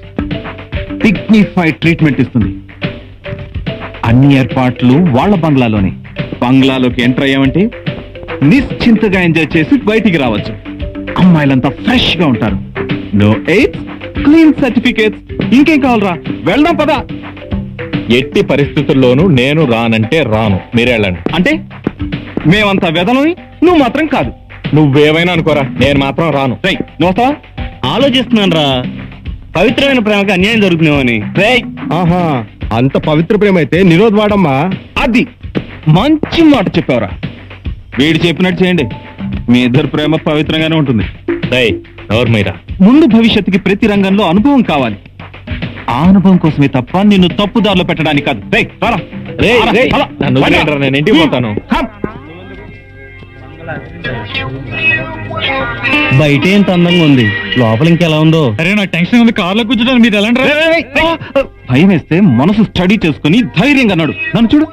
డిగ్నిఫైడ్ ట్రీట్మెంట్ ఇస్తుంది. అన్ని ఏర్పాట్లు వాళ్ళ బంగ్లాలోనే. బంగ్లాలోకి ఎంటర్ అయ్యామంటే నిశ్చింతగా ఎంజాయ్ చేసి బయటికి రావచ్చు. అమ్మాయిలంతా ఫ్రెష్ గా ఉంటారు, నో ఎయిడ్స్, క్లీన్ సర్టిఫికేట్స్. ఇంకేం కావాలరా, వెళ్దాం పదా. ఎట్టి పరిస్థితుల్లోనూ నేను రానంటే రాను మీరే వెళ్ళండి అంటే మేమంతా వెదలని, నువ్వు మాత్రం కాదు. నువ్వేమైనా అనుకోరా నేను మాత్రం రాను రేయ్, నువ్వు వస్తావా? ఆలోచిస్తున్నాను రా, పవిత్రమైన ప్రేమకి అన్యాయం జరుగుతున్నామని. రేయ్, ఆహా అంత పవిత్ర ప్రేమ అయితే నిరోధ్ వాడమ్మా అది మంచి మాట చెప్పావురా. వీడు చెప్పినట్టు చేయండి, మీ ఇద్దరు ప్రేమ పవిత్రంగానే ఉంటుంది. ఎవరు మీరా ముందు భవిష్యత్తుకి ప్రతి రంగంలో అనుభవం కావాలి. ఆ అనుభవం కోసమే తప్ప నిన్ను తప్పుదారిలో పెట్టడానికి కాదు. రేయ్, రారా. రేయ్, రారా. నన్ను వదిలేయండిరా, నేను ఇంటికి పోతాను. బయట ఎంత అందంగా ఉంది, లోపల ఇంకెలా ఉందో. అరే నాకు టెన్షన్ ఉంది, కార్లో కూర్చోడానికి మీరు ఎలా భయం వేస్తే మనసు స్టడీ చేసుకుని ధైర్యంగా అన్నాడు. నన్ను చూడు,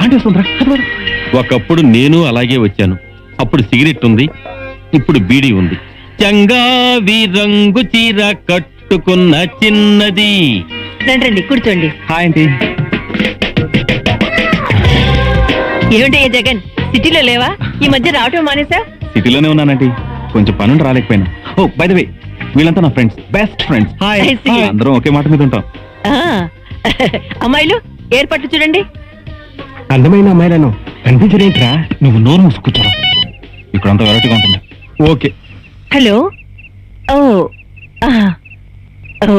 అంటే వస్తుందిరా. ఒకప్పుడు నేను అలాగే వచ్చాను. అప్పుడు సిగరెట్ ఉంది, ఇప్పుడు బీడీ ఉంది. చంగావి రంగు చీర కట్టుకున్న చిన్నది. రండి కూర్చోండి. Hi aunty. ఏమిటయ్యా జగన్, సిటీలో లేవా? ఈ మధ్య రావటం మానేసా? సిటీలోనే ఉన్నానంటీ, కొంచెం పనులు రాలేకపోయినా. ఓ బై ద వే, వీళ్ళంతా నా friends, best friends. I see. అందరం ఒకే మాట మీద ఉంటాం. అమ్మాయిలు ఏర్పాట్లు చూడండి. అందమైన అమ్మాయిలను కనిపించరేంట్రా నువ్వు నోరు మూసుకుంటారా, ఇక్కడంతా వెరైటీగా ఉంటుంది. Okay hello. Oh oh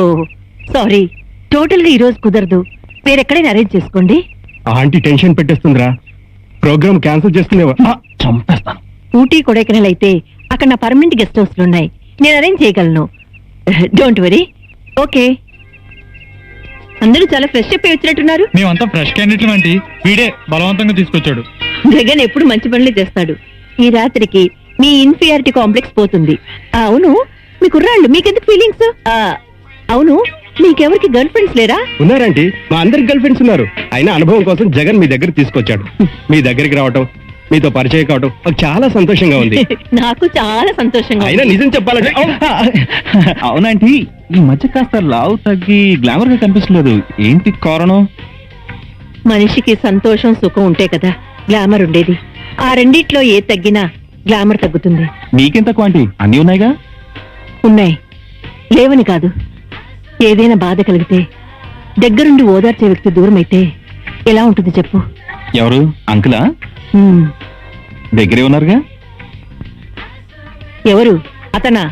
sorry, total గా ఈ రోజు కుదరదు, వేరెక్కడైనా అరేంజ్ చేసుకోండి. ఆంటీ టెన్షన్ పెట్టేస్తుందిరా, ప్రోగ్రామ్ క్యాన్సిల్ చేస్తున్నావా? చంపేస్తాను. ఊటీ కొడైకెనాల్ అయితే అక్కడ నా పర్మనెంట్ గెస్ట్ హౌస్లు ఉన్నాయి, నేను అరేంజ్ చేయగలను. Don't worry. ఓకే, అందరూ చాలా ఫ్రెష్ అప్ అయి వచ్చినట్టున్నారు. మేమంతా ఫ్రెష్ క్యాండిడేట్లు అంటే వీడే బలవంతంగా తీసుకొచ్చాడు. జగన్ ఎప్పుడు మంచి పనులే చేస్తాడు. ఈ రాత్రికి మీ ఇన్ఫీరియారిటీ కాంప్లెక్స్ పోతుంది. అవును, మీ కుర్రాళ్ళు మీకెందుకు ఫీలింగ్స్? అవును, మీకెవరికి గర్ల్ ఫ్రెండ్స్ లేరా? ఉన్నారంటే మా అందరికి గర్ల్ ఫ్రెండ్స్ ఉన్నారు. అయినా అనుభవం కోసం జగన్ మీ దగ్గర తీసుకొచ్చాడు. మీ దగ్గరికి రావటం, మీతో పరిచయం కావటం నాకు చాలా సంతోషంగా ఉంది. నాకు చాలా సంతోషంగా అయినా ఉంది. నిజం చెప్పాలంటే అవునంటీ, ఈ మధ్య కాస్త లావు తగ్గి గ్లామర్ గా కనిపించలేదు, ఏంటి కారణం? మనిషికి సంతోషం సుఖం ఉంటే కదా గ్లామర్ ఉండేది. ఆ రెండిట్లో ఏ తగ్గినా గ్లామర్ తగ్గుతుంది. నీకెంత క్వాంటి అన్నీ ఉన్నాయిగా. ఉన్నాయి, లేవని కాదు. ఏదైనా బాధ కలిగితే దగ్గరుండి ఓదార్చే వ్యక్తి దూరం అయితే ఎలా ఉంటుంది చెప్పు? ఎవరు, అంకులా? హ్మ్. దగ్గరే ఉన్నారుగా. ఎవరు? అతనా?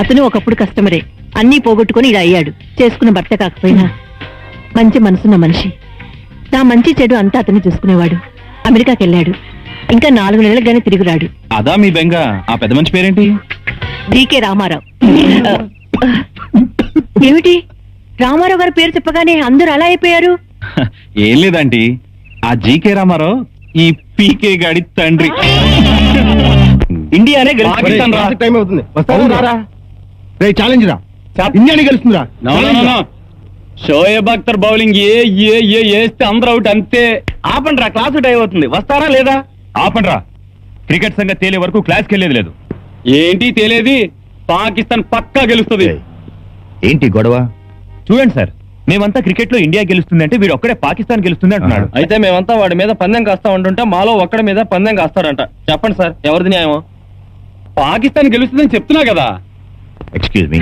అతను ఒకప్పుడు కస్టమరే, అన్నీ పోగొట్టుకుని ఇలా అయ్యాడు. చేసుకున్న భర్త కాకపోయినా మంచి మనసున్న మనిషి. నా మంచి చెడు అంతా అతన్ని చూసుకునేవాడు. అమెరికాకి వెళ్ళాడు, ఇంకా 4 నెలలుగానే తిరిగి రాడు. అదా మీ బెంగ? ఆ పెద్ద మంచి పేరేంటి? డీకే రామారావు. ఏమిటి రామారావు గారి పేరు చెప్పగానే అందరూ అలా అయిపోయారు? ఏం లేదండి, ఆ జీకే రామారావు ఈ పీకే గాడి తండ్రి. ఇండియానే పాకిస్తాన్ రా. టైం అవుతుంది. ఛాలెంజ్ రా, ఇండియాని గెలుస్తుందిరా. షోయబ్ అఖ్తర్ బౌలింగ్ వేస్తే అందరూ అవుట్ అంతే. ఆపండి రా, క్లాసు టైం అవుతుంది. వస్తారా లేదా? ఆపండి రా, క్రికెట్ సంగతి తేలే వరకు క్లాస్కి వెళ్ళేది లేదు. ఏంటి తేలేది? పాకిస్తాన్ పక్కా గెలుస్తుంది. ఏంటి గొడవ? చూడండి సార్, మేమంతా క్రికెట్ లో ఇండియా గెలుస్తుంది అంటే వీడు ఒక్కడే పాకిస్తాన్ గెలుస్తుంది అంటున్నాడు. అయితే మేమంతా వాడి మీద పందెం కాస్తా ఉంటుంటే మాలో ఒక్కడి మీద పందెం కాస్తాడంట. చెప్పండి సార్, ఎవరిది న్యాయం? పాకిస్తాన్ గెలుస్తుందని చెప్తున్నా కదా. ఎక్స్క్యూజ్ మీ,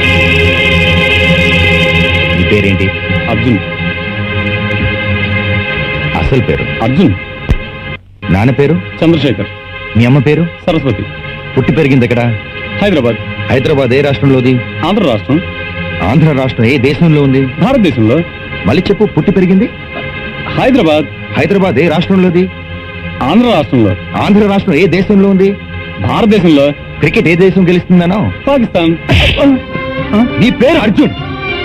నీ పేరేంటి? అర్జున్. అసలు పేరు? అర్జున్. నాన్న పేరు? చంద్రశేఖర్. మీ అమ్మ పేరు? సరస్వతి. పుట్టి పెరిగింది ఎక్కడ? హైదరాబాద్. హైదరాబాద్ ఏ రాష్ట్రంలోది? ఆంధ్ర రాష్ట్రం. ఆంధ్ర రాష్ట్రం ఏ దేశంలో ఉంది? భారతదేశంలో. మళ్ళీ చెప్పు, పుట్టి పెరిగింది? హైదరాబాద్. హైదరాబాద్ ఏ రాష్ట్రంలోది? ఆంధ్ర రాష్ట్రంలో. ఆంధ్ర రాష్ట్రం ఏ దేశంలో ఉంది? భారతదేశంలో. క్రికెట్ ఏ దేశం గెలుస్తుందనో? పాకిస్తాన్. నీ పేరు అర్జున్,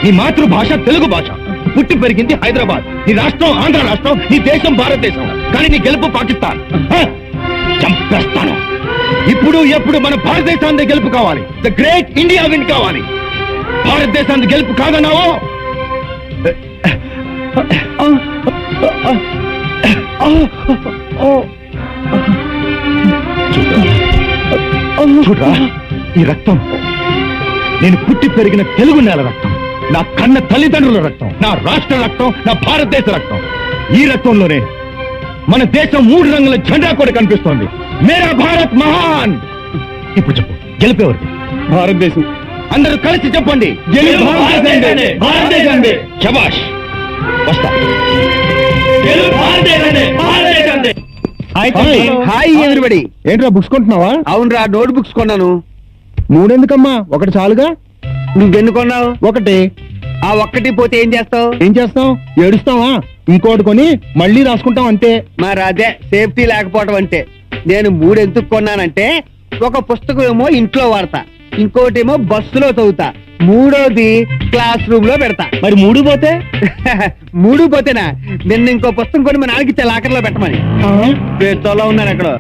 నీ మాతృభాష తెలుగు భాష, పుట్టి పెరిగింది హైదరాబాద్, నీ రాష్ట్రం ఆంధ్ర రాష్ట్రం, నీ దేశం భారతదేశం, కానీ నీ గెలుపు పాకిస్తాన్. చంపేస్తాను. ఇప్పుడు ఎప్పుడు మన భారతదేశాన్ని గెలుపు కావాలి. ద గ్రేట్ ఇండియా విన్ కావాలి. భారతదేశాన్ని గెలుపు కాదన్నావో చూడరా, ఈ రక్తం నేను పుట్టి పెరిగిన తెలుగు నేల రక్తం, నా కన్న తల్లిదండ్రుల రక్తం, నా రాష్ట్ర రక్తం, నా భారతదేశ రక్తం. ఈ రక్తంలోనే మన దేశం 3 రంగుల జెండా కూడా కనిపిస్తోంది. మేరా భారత్ మహాన్. ఇప్పుడు చెప్పు, గెలిపేవారు? భారతదేశం. అందరూ కలిసి చెప్పండి, శభాష్. వస్తా. Hi everybody. ఏంట్రా బుక్స్ కొంటున్నావా? అవునరా, నోట్ బుక్స్ కొన్నాను. 3 ఎందుకమ్మా, ఒకటి చాలుగా. నువ్వెన్ని కొన్నావు? ఒకటి. ఆ ఒక్కటి పోతే ఏం చేస్తావు? ఏం చేస్తాం? ఏడుస్తావా? ఇంకోటి కొని మళ్ళీ రాసుకుంటాం అంతే. మరి అదే సేఫ్టీ లేకపోవడం అంటే. నేను 3 ఎందుకు కొన్నానంటే, ఒక పుస్తకం ఏమో ఇంట్లో వాడతా, ఇంకోటి ఏమో బస్సులో చదువుతా, మూడోది క్లాస్ రూమ్ లో పెడతా. మరి 3 పోతే? 3 పోతేనా? నిన్న ఇంకో పుస్తకం కొని మా నాన్నకి లాకర్లో పెట్టమని. పేరుతోలా ఉన్నాను అక్కడ.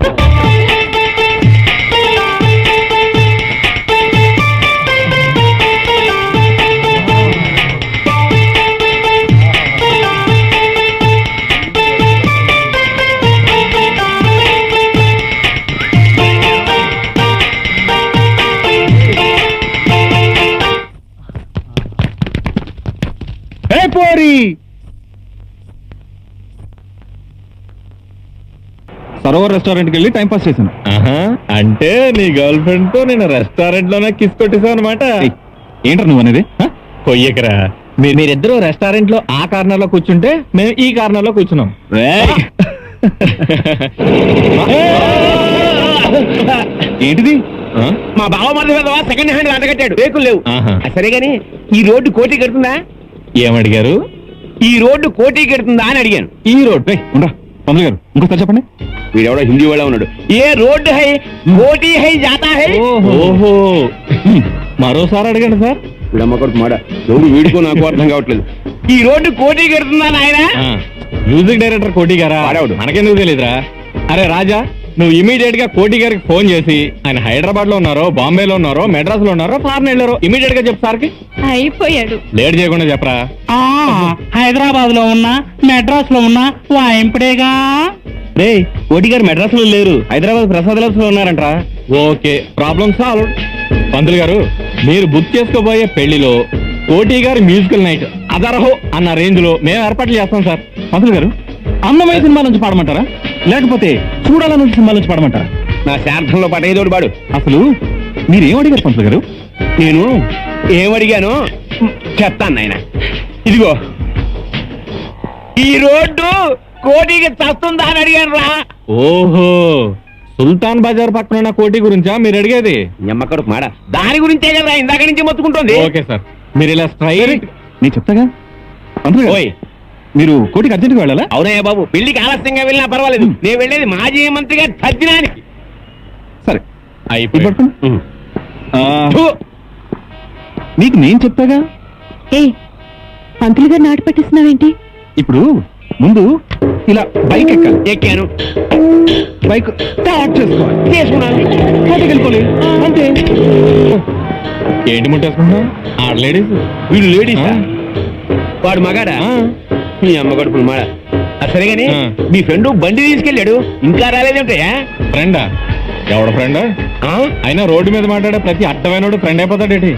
సరోవర్ రెస్టారెంట్కి వెళ్ళి టైం పాస్ చేశాను. అంటే నీ గర్ల్ ఫ్రెండ్ తో నేను రెస్టారెంట్ లోనే కిస్ కొట్టేసావు అనమాట. ఏంట్రా నువ్వు అనేది? కొయ్యకరా, మీరిద్దరూ రెస్టారెంట్ లో ఆ కార్నర్ లో కూర్చుంటే మేము ఈ కార్నర్ లో కూర్చున్నాం. ఏంటిది? మా బావ మళ్ళీ సెకండ్ హ్యాండ్ అంటగట్టాడు, రేకులు లేవు. సరే గాని ఈ రోడ్డు కోటి కడుతుందా? ఏమడిగారు? ఈ రోడ్డు కోటి కడుతుందా అని అడిగాను. ఈ రోడ్ ఉండరా పంతులు గారు, ఇంకోసారి చెప్పండి. వీడెవడో హిందీ వాళ్ళ ఉన్నాడు. ఏ రోడ్డు హై కోటి హై జాతా హై. ఓహో, మరోసారి అడగండి సార్. వీడమ్మ కొడుకు మాట, ఎవడు వీడుకో నాకు అర్థం కావట్లేదు. ఈ రోడ్డు కోటి కడుతుందా నాయన? మ్యూజిక్ డైరెక్టర్ కోటి గారా? మనకెందుకు తెలీదురా? అరే రాజా, నువ్వు ఇమీడియట్ గా కోటి గారికి ఫోన్ చేసి ఆయన హైదరాబాద్ లో ఉన్నారో, బాంబేలో ఉన్నారో, మెడ్రాస్ లో ఉన్నారో, ఫారెన్ వెళ్ళారో ఇమీడియట్ గా చెప్పు సార్కి. అయిపోయాడు. లేట్ చేయకుండా చెప్పరా. హైదరాబాద్ లో ఉన్నా మెడ్రాస్ లో ఉన్నా వాయింపుడేగా. రే, కోటి గారు మెడ్రాస్ లో లేరు, హైదరాబాద్ ప్రసాద్ లో ఉన్నారంట్రా. Okay, problem solve. పంతులు గారు, మీరు బుక్ చేసుకోబోయే పెళ్లిలో కోటి గారి మ్యూజికల్ నైట్ అదరహో అన్న రేంజ్ లో మేము ఏర్పాట్లు చేస్తాం సార్. పంతులు గారు, అన్నమయ్య సినిమా నుంచి పాడమంటారా, లేకపోతే చూడాలన్న సినిమా నుంచి పాడమంటారా? నా శార్థంలో పాట ఏదోడు పాడు. అసలు మీరేం అడిగారు పంతులు గారు? నేను ఏమడిగాను చెప్తాను నాయన. ఇదిగో, ఈ రోడ్డు కోటికి చస్తుందా అని అడిగాను రా. ఓహో, సుల్తాన్ బజార్ పక్కన ఉన్న కోటి గురించా మీరు అడిగేది? ఎమ్మకడు మాడ, దాని గురించే కదా ఇందాక నుంచి మొత్తుకుంటోంది. ఓకే సార్, మీరు ఇలా స్ట్రైట్. నేను చెప్తాగా పంతులు గారు, ఓయ్ మీరు కోటికి అర్జెంట్గా వెళ్ళాలా? అవునయ్య బాబు, పెళ్లికి ఆలస్యంగా వెళ్ళినా పర్వాలేదు, నేను వెళ్ళేది మాజీ మంత్రిగా తద్దినానికి. సరే, అయిపోయి నీకు నేను చెప్పాగా. ఏ పంతులు గారు నాటు పట్టిస్తున్నావేంటి? ఇప్పుడు ముందు ఇలా బైక్ ఎక్కాలి. ఎక్కాను, బైక్ స్టార్ట్ చేసుకోవాలి. చేసుకున్నాను. బయటకు వెళ్ళిపోలే అంతే. ఏంటి ముట్టేసుకుంటా? ఆడ లేడీస్, వీడు లేడీస్, ఆ. వాడు మగాడా? ఆ. మీ అమ్మ గడుపులు మాడ. సరేగాని ఆ. మీ ఫ్రెండ్ బండి తీసుకెళ్ళాడు, ఇంకా రాలేదంటయా? ఫ్రెండా? ఎవడ ఫ్రెండా? అయినా రోడ్డు మీద మాట్లాడే ప్రతి అడ్డమైనోడు ఫ్రెండ్ అయిపోతాడేటి?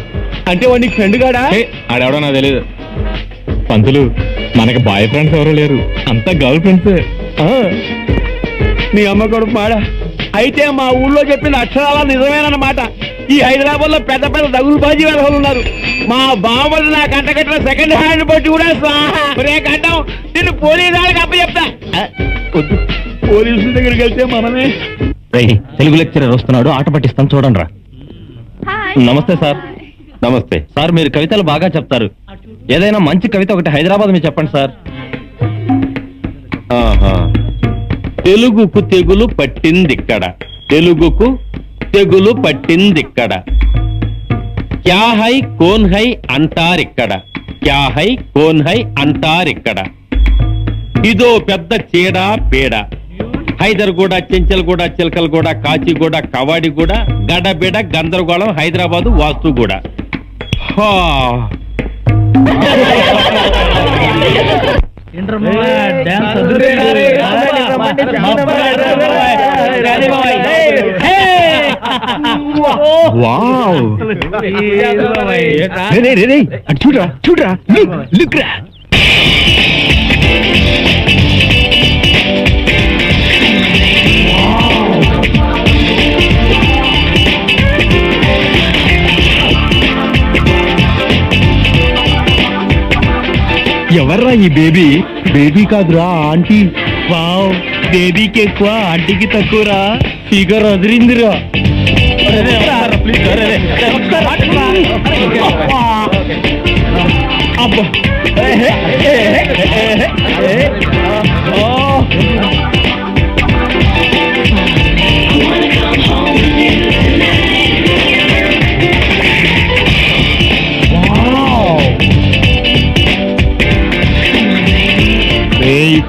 అంటే వాడు నీకు ఫ్రెండ్ కాడా? ఆడెవడో నాకు తెలియదు. పంతులు, మనకి బాయ్ ఫ్రెండ్స్ ఎవరు లేరు, అంతా గర్ల్ ఫ్రెండ్సే. మీ అమ్మ కొడుకు మాడ. అయితే మా ఊళ్ళో చెప్పిన అక్షరాల నిజమేనన్నమాట. ఈ హైదరాబాద్ లో పెద్ద పెద్ద దగులు బాజీ వాళ్ళు ఉన్నారు. మా బావలు నా కంట కట్టిన సెకండ్ హ్యాండ్ బట్టి కూడా కంటాం. నిన్ను పోలీసు వాళ్ళకి అప్పచెప్తా. వద్దు, పోలీసుల దగ్గరికి వెళ్తే మనమే. తెలుగు లెక్చరర్ వస్తున్నాడు, ఆట పట్టిస్తాను చూడండి రా. నమస్తే సార్. నమస్తే సార్, మీరు కవితలు బాగా చెప్తారు. ఏదైనా మంచి కవిత ఒకటి హైదరాబాద్ మీద చెప్పండి సార్. ఆహా. తెలుగుకు తెగులు పట్టిందిక్కడ, తెలుగుకు తెగులు పట్టిందిక్కడ. క్యా హై కోన్ హై అంటారిక్కడ, క్యా హై కోన్ హై అంటారిక్కడ. ఇదో పెద్ద చీడ పేడ. హైదర్గూడ, చెంచల్గూడ, చిలకలగూడ, కాచిగూడ, కవాడిగూడ, గడబిడ, గందరగోళం, హైదరాబాదు వాస్తుగూడ. హా. వావ్. చూడరా చూడరా, లుక్ రా. ఎవర్రా ఈ బేబీ? బేబీ కాదురా, ఆంటీ. వావ్, బేబీకి ఎక్కువ, ఆంటీకి తక్కువరా. ఫిగర్ అదిరిందిరా. అబ్బా.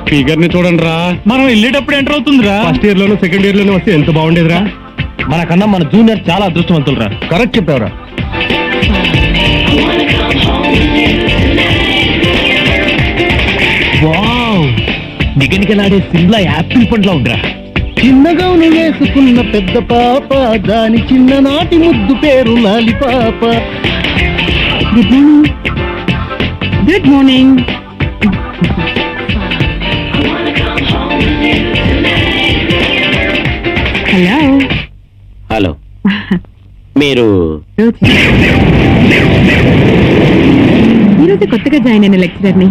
ఫిగర్ ని చూడండి రా. మనం వెళ్ళేటప్పుడు ఎంటర్ అవుతుందిరా. ఫస్ట్ ఇయర్ లోను సెకండ్ ఇయర్ లోను వస్తే ఎంత బాగుండేదిరా. మనకన్నా మన జూనియర్ చాలా అదృష్టవంతులురా. కరెక్ట్ చెప్పావురా. వావ్, నిగనిగలాడే సిమ్లా యాపిల్ పండ్లా ఉందిరా. చిన్నగా వేసుకున్న పెద్ద పాప, దాని చిన్ననాటి ముద్దు పేరు లాలిపాప. Good morning. Good morning. Hello. Hello, మీరు ఈరోజు కొత్తగా జాయిన్ అయిన లెక్చరర్ని.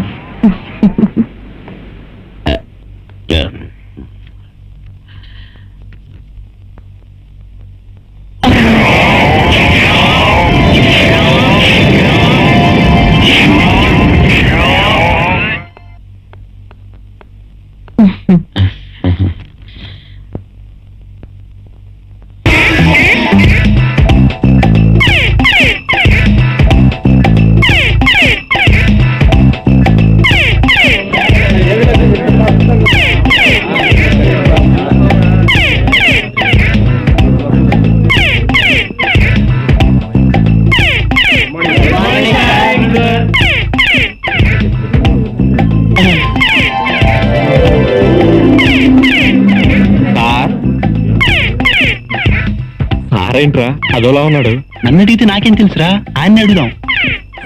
ఏంట్రా అదోలా ఉన్నాడు? నన్ను అడిగితే నాకేం తెలుసురా, ఆయన అడుగుదాం.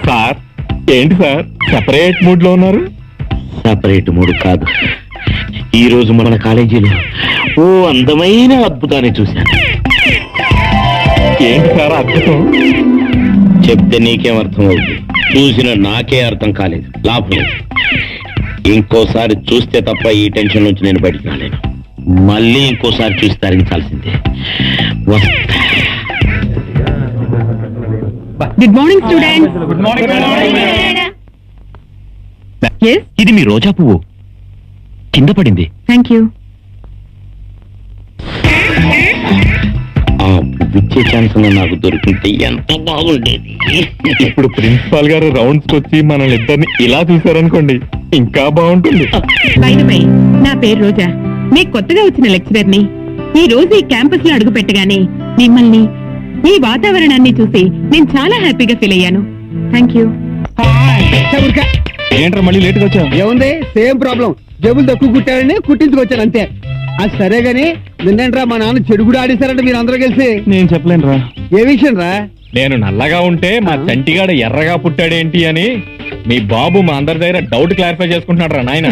సార్ ఏంటి సార్ సెపరేట్ మూడ్ లో ఉన్నారు? సపరేట్ మూడు కాదు, ఈ రోజు మన కాలేజీలో ఓ అందమైన అద్భుతాన్ని చూశాను. ఏంటి సార్ అద్భుతం? చెప్తే నీకేం అర్థం అవుతుంది, చూసిన నాకే అర్థం కాలేదు, లాభం లేదు. ఇంకోసారి చూస్తే తప్ప ఈ టెన్షన్ నుంచి నేను బయటికి రాలేను. మళ్ళీ ఇంకోసారి చూసి తరించాల్సిందే. Good morning students. Good morning. yes, ఇది మీ రోజా పువ్వు, కింద పడింది. thank you. ఆ పువ్వు ఇచ్చే ఛాన్స్ నాకు దొరికితే ఎంత బాగుండేది. ఇప్పుడు ప్రిన్సిపాల్ గారు రౌండ్స్ వచ్చి మనల్ని ఇద్దరిని ఇలా చూసారనుకోండి ఇంకా బాగుంటుంది. నా పేరు రోజా, మీకు కొత్తగా వచ్చిన లెక్చరర్ ని. ఈ రోజు ఈ క్యాంపస్ లో అడుగు పెట్టగానే మిమ్మల్ని, ఈ వాతావరణాన్ని చూసి నేను చాలా హ్యాపీగా ఫీల్ అయ్యాను. Thank you. ఏంట్రా మళ్ళీ లేట్ గా వచ్చావు? ఏముంది, సేమ్ ప్రాబ్లం. జబ్బులు తక్కువ కుట్టారని కుట్టించుకొచ్చాను అంతే. అది సరే గాని నిన్నంట్రా మా నాన్న చెడు కూడా ఆడేశారంటే మీరు అందరూ కలిసి. నేను చెప్పలేనురా. ఏ విషయం రా? నేను నల్లగా ఉంటే మా చంటిగాడు ఎర్రగా పుట్టాడేంటి అని మీ బాబు మా అందరి దగ్గర డౌట్ క్లారిఫై చేసుకుంటున్నాడు రా నాయన.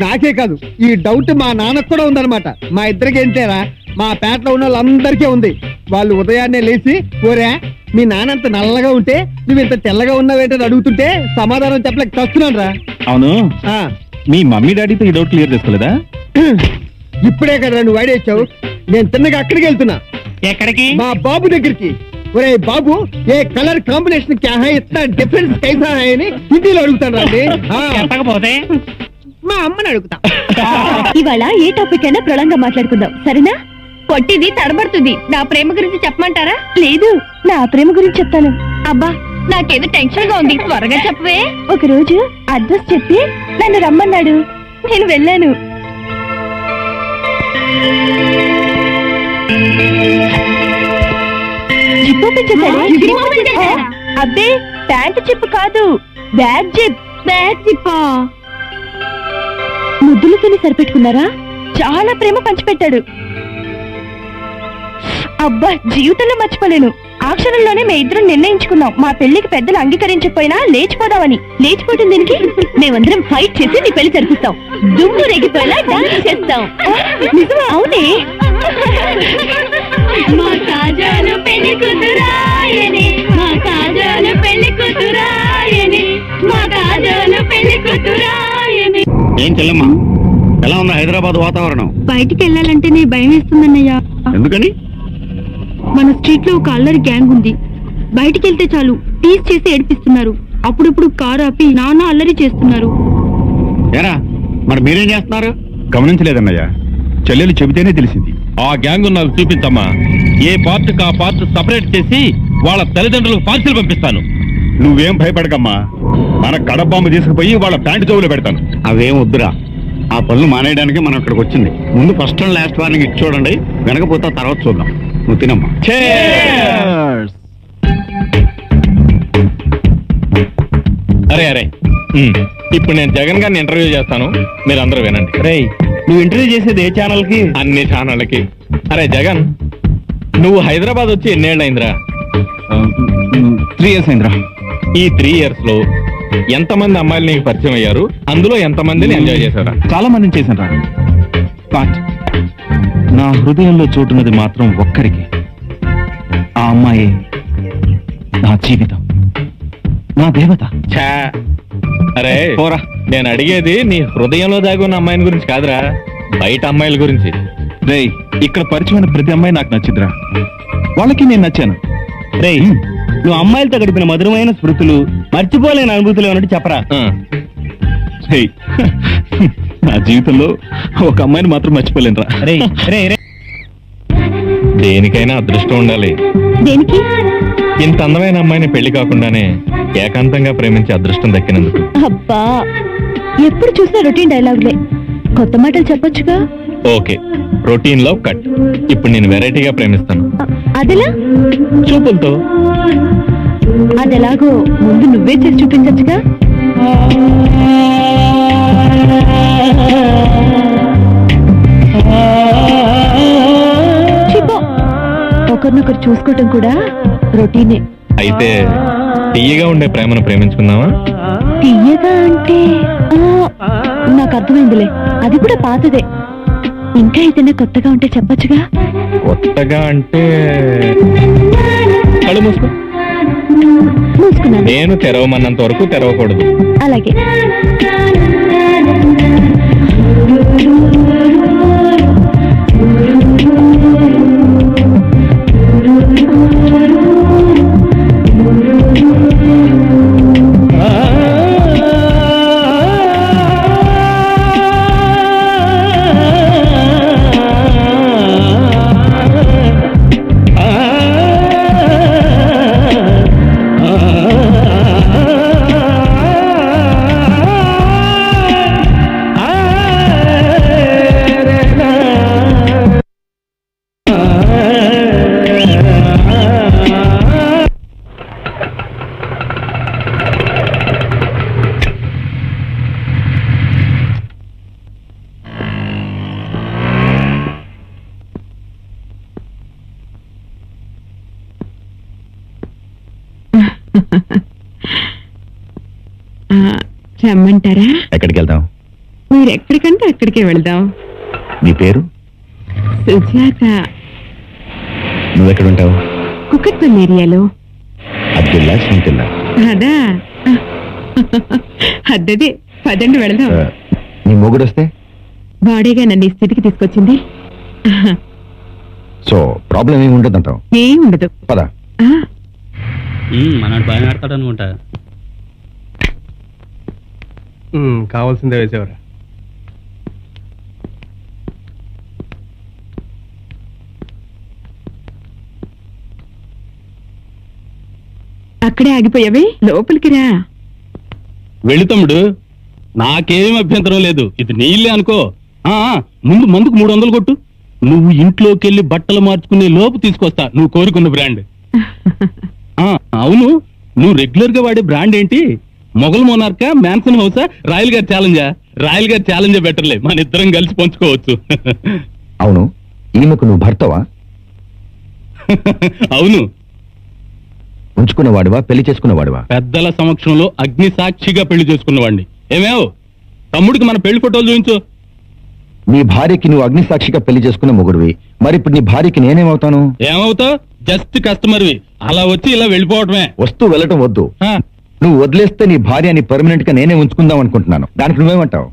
నాకే కాదు, ఈ డౌట్ మా నాన్నకు కూడా ఉందన్నమాట. మా ఇద్దరికి ఏంటేరా, మా పేటలో ఉన్న వాళ్ళందరికీ ఉంది. వాళ్ళు ఉదయాన్నే లేచి, ఓరే మీ నాన్నంత నల్లగా ఉంటే నువ్వు ఇంత తెల్లగా ఉన్నావేంటని అడుగుతుంటే సమాధానం చెప్పలేక చస్తున్నాను రా. అవును, మీ మమ్మీ డాడీతో ఈ డౌట్ క్లియర్ చేసుకోలేదా? ఇప్పుడే కదా నువ్వు ఐడియా ఇచ్చావు. నేను తిన్నగా అక్కడికి వెళ్తున్నా. ఎక్కడికి? మా బాబు దగ్గరికి. ఒరే బాబు, ఏ కలర్ కాంబినేషన్ క్యా హై, ఇतना డిఫరెన్స్ కైసా హై అని హిందీలో అడుగుతాను రండి. చెప్పకపోతే మా అమ్మని అడుగుతా. ఇవాళ ఏ టాపిక్ అయినా ప్రళంగా మాట్లాడుకుందాం, సరేనా? పొట్టిది తడబడుతుంది. నా ప్రేమ గురించి చెప్పమంటారా? లేదు, నా ప్రేమ గురించి చెప్తాను. అబ్బా, నాకేదో టెన్షన్ గా ఉంది, త్వరగా చెప్పవే. ఒక రోజు అడ్రస్ చెప్పి నన్ను రమ్మన్నాడు. నేను వెళ్ళాను. అబ్బే, ప్యాంటు చిప్పు కాదు, బ్యాగ్ జిప్. బ్యాగ్ జిప్పా? ముద్దులతోనే సరిపెట్టుకున్నారా? చాలా ప్రేమ పంచిపెట్టాడు. అబ్బా, జీవితంలో మర్చిపోలేను. ఆ క్షణంలోనే మేము ఇద్దరం నిర్ణయించుకున్నాం, మా పెళ్లికి పెద్దలు అంగీకరించకపోయినా లేచిపోదామని. లేచిపోవటం దీనికి? మేమందరం ఫైట్ చేసి నీ పెళ్లి జరిపిస్తాం. దుమ్ము రేగిపోయేలా డాన్స్ చేస్తాం. నిజమా? అవునే. మా కాజాలు పెళ్లి కూతురాయని, మా కాజాలు పెళ్లి కూతురాయని, మా కాజాలు పెళ్లి కూతురాయని. ఏం చెల్లమ్మా, ఎలా ఉంది హైదరాబాద్ వాతావరణం? బయటికి వెళ్ళాలంటేనే భయం వేస్తుందన్నయ్యా. ఎందుకని? మన స్ట్రీట్ లో ఒక అల్లరి గ్యాంగ్ ఉంది. బయటికి వెళ్తే చాలు టీస్ చేసి ఏడిపిస్తున్నారు. అప్పుడప్పుడు కారు ఆపి నాన్న అల్లరి చేస్తున్నారు. ఏరా, మరి మీరేం చేస్తున్నారు? గమనించలేదన్నయ్య, చెల్లెలు చెబితేనే తెలిసింది. ఆ గ్యాంగ్ నాకు చూపించమ్మా. ఏ పార్ట్ కా పార్ట్ సపరేట్ చేసి వాళ్ళ తల్లిదండ్రులకు పార్సిల్ పంపిస్తాను. నువ్వేం భయపడకమ్మా, మన కడబాంబు తీసుకుపోయి వాళ్ళ ప్యాంటు చెవులో పెడతాను. అవేం వద్దురా, ఆ పనులు మానేయడానికి మనం ఇక్కడికి వచ్చింది. ముందు ఫస్ట్ అండ్ లాస్ట్ వార్నింగ్ ఇచ్చి చూడండి, వెనకపోతే తర్వాత చూద్దాం. నువ్వు తినమ్మా. అరే అరే, ఇప్పుడు నేను జగన్ గారిని ఇంటర్వ్యూ చేస్తాను, మీరు అందరూ వినండి. రే, నువ్వు ఇంటర్వ్యూ చేసేది ఏ ఛానల్కి? అన్ని ఛానళ్ళకి. అరే జగన్, నువ్వు హైదరాబాద్ వచ్చి ఎన్నేళ్ళైందిరా? 3 years అయిందిరా. ఈ 3 years లో ఎంతమంది అమ్మాయిలు నీకు పరిచయం అయ్యారు? అందులో ఎంతమందిని ఎంజాయ్ చేశారా? చాలా మందిని చేశాను రా. బట్ నా హృదయంలో చోటున్నది మాత్రం ఒక్కరికి. ఆ అమ్మాయి నా జీవితం, నా దేవత. ఛా, అరే పోరా. నేను అడిగేది నీ హృదయంలో దాగి ఉన్న అమ్మాయిని గురించి కాదురా, బయట అమ్మాయిల గురించి. రేయ్, ఇక్కడ పరిచయమైన ప్రతి అమ్మాయి నాకు నచ్చిందిరా. వాళ్ళకి నేను నచ్చాను. రేయ్, నువ్వు అమ్మాయిలతో గడిపిన మధురమైన స్మృతులు, మర్చిపోలేని అనుభూతులు ఏమన్నట్టు చెప్పరా? రేయ్, నా జీవితంలో ఒక అమ్మాయిని మాత్రం మర్చిపోలేనురా. దేనికైనా అదృష్టం ఉండాలి. దేనికి? ఇంత అందమైన అమ్మాయిని పెళ్లి కాకుండానే ఏకాంతంగా ప్రేమించే అదృష్టం దక్కినందుకు. అబ్బా, ఎప్పుడు చూసినా రొటీన్ డైలాగులే, కొత్త మాటలు చెప్పొచ్చుగా. ఓకే, రొటీన్ లో కట్. ఇప్పుడు నేను వెరైటీగా ప్రేమిస్తాను. అదెలా? చూపులతో. అదెలాగో ముందు నువ్వే చేసి చూపించచ్చుగా. ఒకరినొకరు చూసుకోవటం కూడా రొటీనే. అయితే తీయగా ఉండే ప్రేమను ప్రేమించుకుందామా? తీయగా అంటే నాకు అర్థమైందిలే, అది కూడా పాతదే. ఇంకా ఏదైనా కొత్తగా ఉంటే చెప్పచ్చుగా. కొత్తగా అంటే కళ్ళు మూసుకో. మూసుకున్నాను. నేను తెరవమన్నంత వరకు తెరవకూడదు. అలాగే. రమ్మంటారా? ఎక్కడికి వెళ్దాం? మీరు ఎక్కడికంటే అక్కడికే వెళ్దాం. నీ పేరు? సుజాత. నువ్వెక్కడుంటావు? కుకట్పల్లి ఏరియాలో. అబ్దుల్లా సింతుల్లా? అదా అద్దదే. పదండి వెళదాం. నీ మొగుడు వస్తే? వాడేగా నన్ను ఈ స్థితికి తీసుకొచ్చింది. సో ప్రాబ్లం ఏమి ఉండదంటావు? ఏం ఉండదు. పద. మనడు బాగా ఆడతాడు అనుకుంటా. కావాల్సిందే వేసేవరా. అక్కడే ఆగిపోయావే, లోపలికి రా. వెళ్ళి తమ్ముడు, నాకేం అభ్యంతరం లేదు. ఇది నీళ్ళే అనుకో. ముందు మందుకు 300 కొట్టు. నువ్వు ఇంట్లోకి వెళ్ళి బట్టలు మార్చుకునే లోపు తీసుకొస్తా నువ్వు కోరుకున్న బ్రాండ్. అవును, నువ్వు రెగ్యులర్ గా వాడే బ్రాండ్ ఏంటి? మొఘల్ మోనార్కా, మ్యాన్సన్ హౌసా, రాయల్ గారి ఛాలెంజా? రాయల్ గారి ఛాలెంజే బెటర్లే, మన ఇద్దరం కలిసి పంచుకోవచ్చు. అవును, ఈమెకు నువ్వు భర్తవా? అవును. ఉంచుకున్నవాడివా, పెళ్లి చేసుకున్నవాడివా? పెద్దల సమక్షంలో అగ్ని సాక్షిగా పెళ్లి చేసుకున్నవాడిని. ఏమేవ్ తమ్ముడికి మన పెళ్లి ఫోటోలు చూపించు. నీ భార్యకి నువ్వు అగ్నిసాక్షిగా పెళ్లి చేసుకున్న మొగుడివి, మరి ఇప్పుడు నీ భార్యకి నేనేమవుతాను? ఏమవుతావు? జస్ట్ కస్టమర్వి. అలా వచ్చి ఇలా వెళ్ళిపోవటమే. వస్తూ వెళ్ళటం వద్దు. నువ్వు వదిలేస్తే నీ భార్యని పర్మనెంట్ గా నేనే ఉంచుకుందాం అనుకుంటున్నాను. దానికి నువ్వేమంటావు?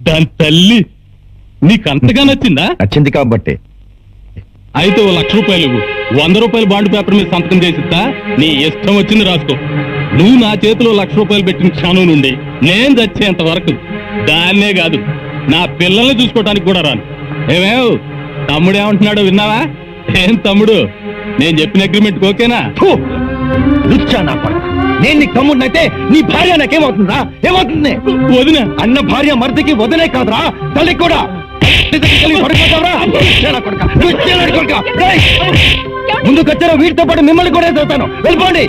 దాని తల్లి, నీకంతగా నచ్చిందా? నచ్చింది కాబట్టి. అయితే ఓ 1,00,000 రూపాయలు ఇవ్వు. 100 రూపాయలు బాండ్ పేపర్ మీద సంతకం చేసిస్తా. నీ ఇష్టం వచ్చింది రాసుకో. నువ్వు నా చేతిలో 1,00,000 రూపాయలు పెట్టిన క్షణం నుండి నేను చచ్చేంత వరకు దాన్నే కాదు, నా పిల్లల్ని చూసుకోవటానికి కూడా రాను. ఏమేవ్ తమ్ముడు ఏమంటున్నాడో విన్నావా? ఏం తమ్ముడు, నేను చెప్పిన అగ్రిమెంట్ ఓకేనా? నేను నీకు తమ్ముడినైతే నీ భార్య నాకేమవుతుందా? ఏమవుతుంది? వదిన అన్న భార్య మరిదికి వదిలే కాదురా, తల్లి కూడా. ముందుకొచ్చారా వీటితో పాటు మిమ్మల్ని కూడా చదువుతాను. వెళ్ళిపోండి.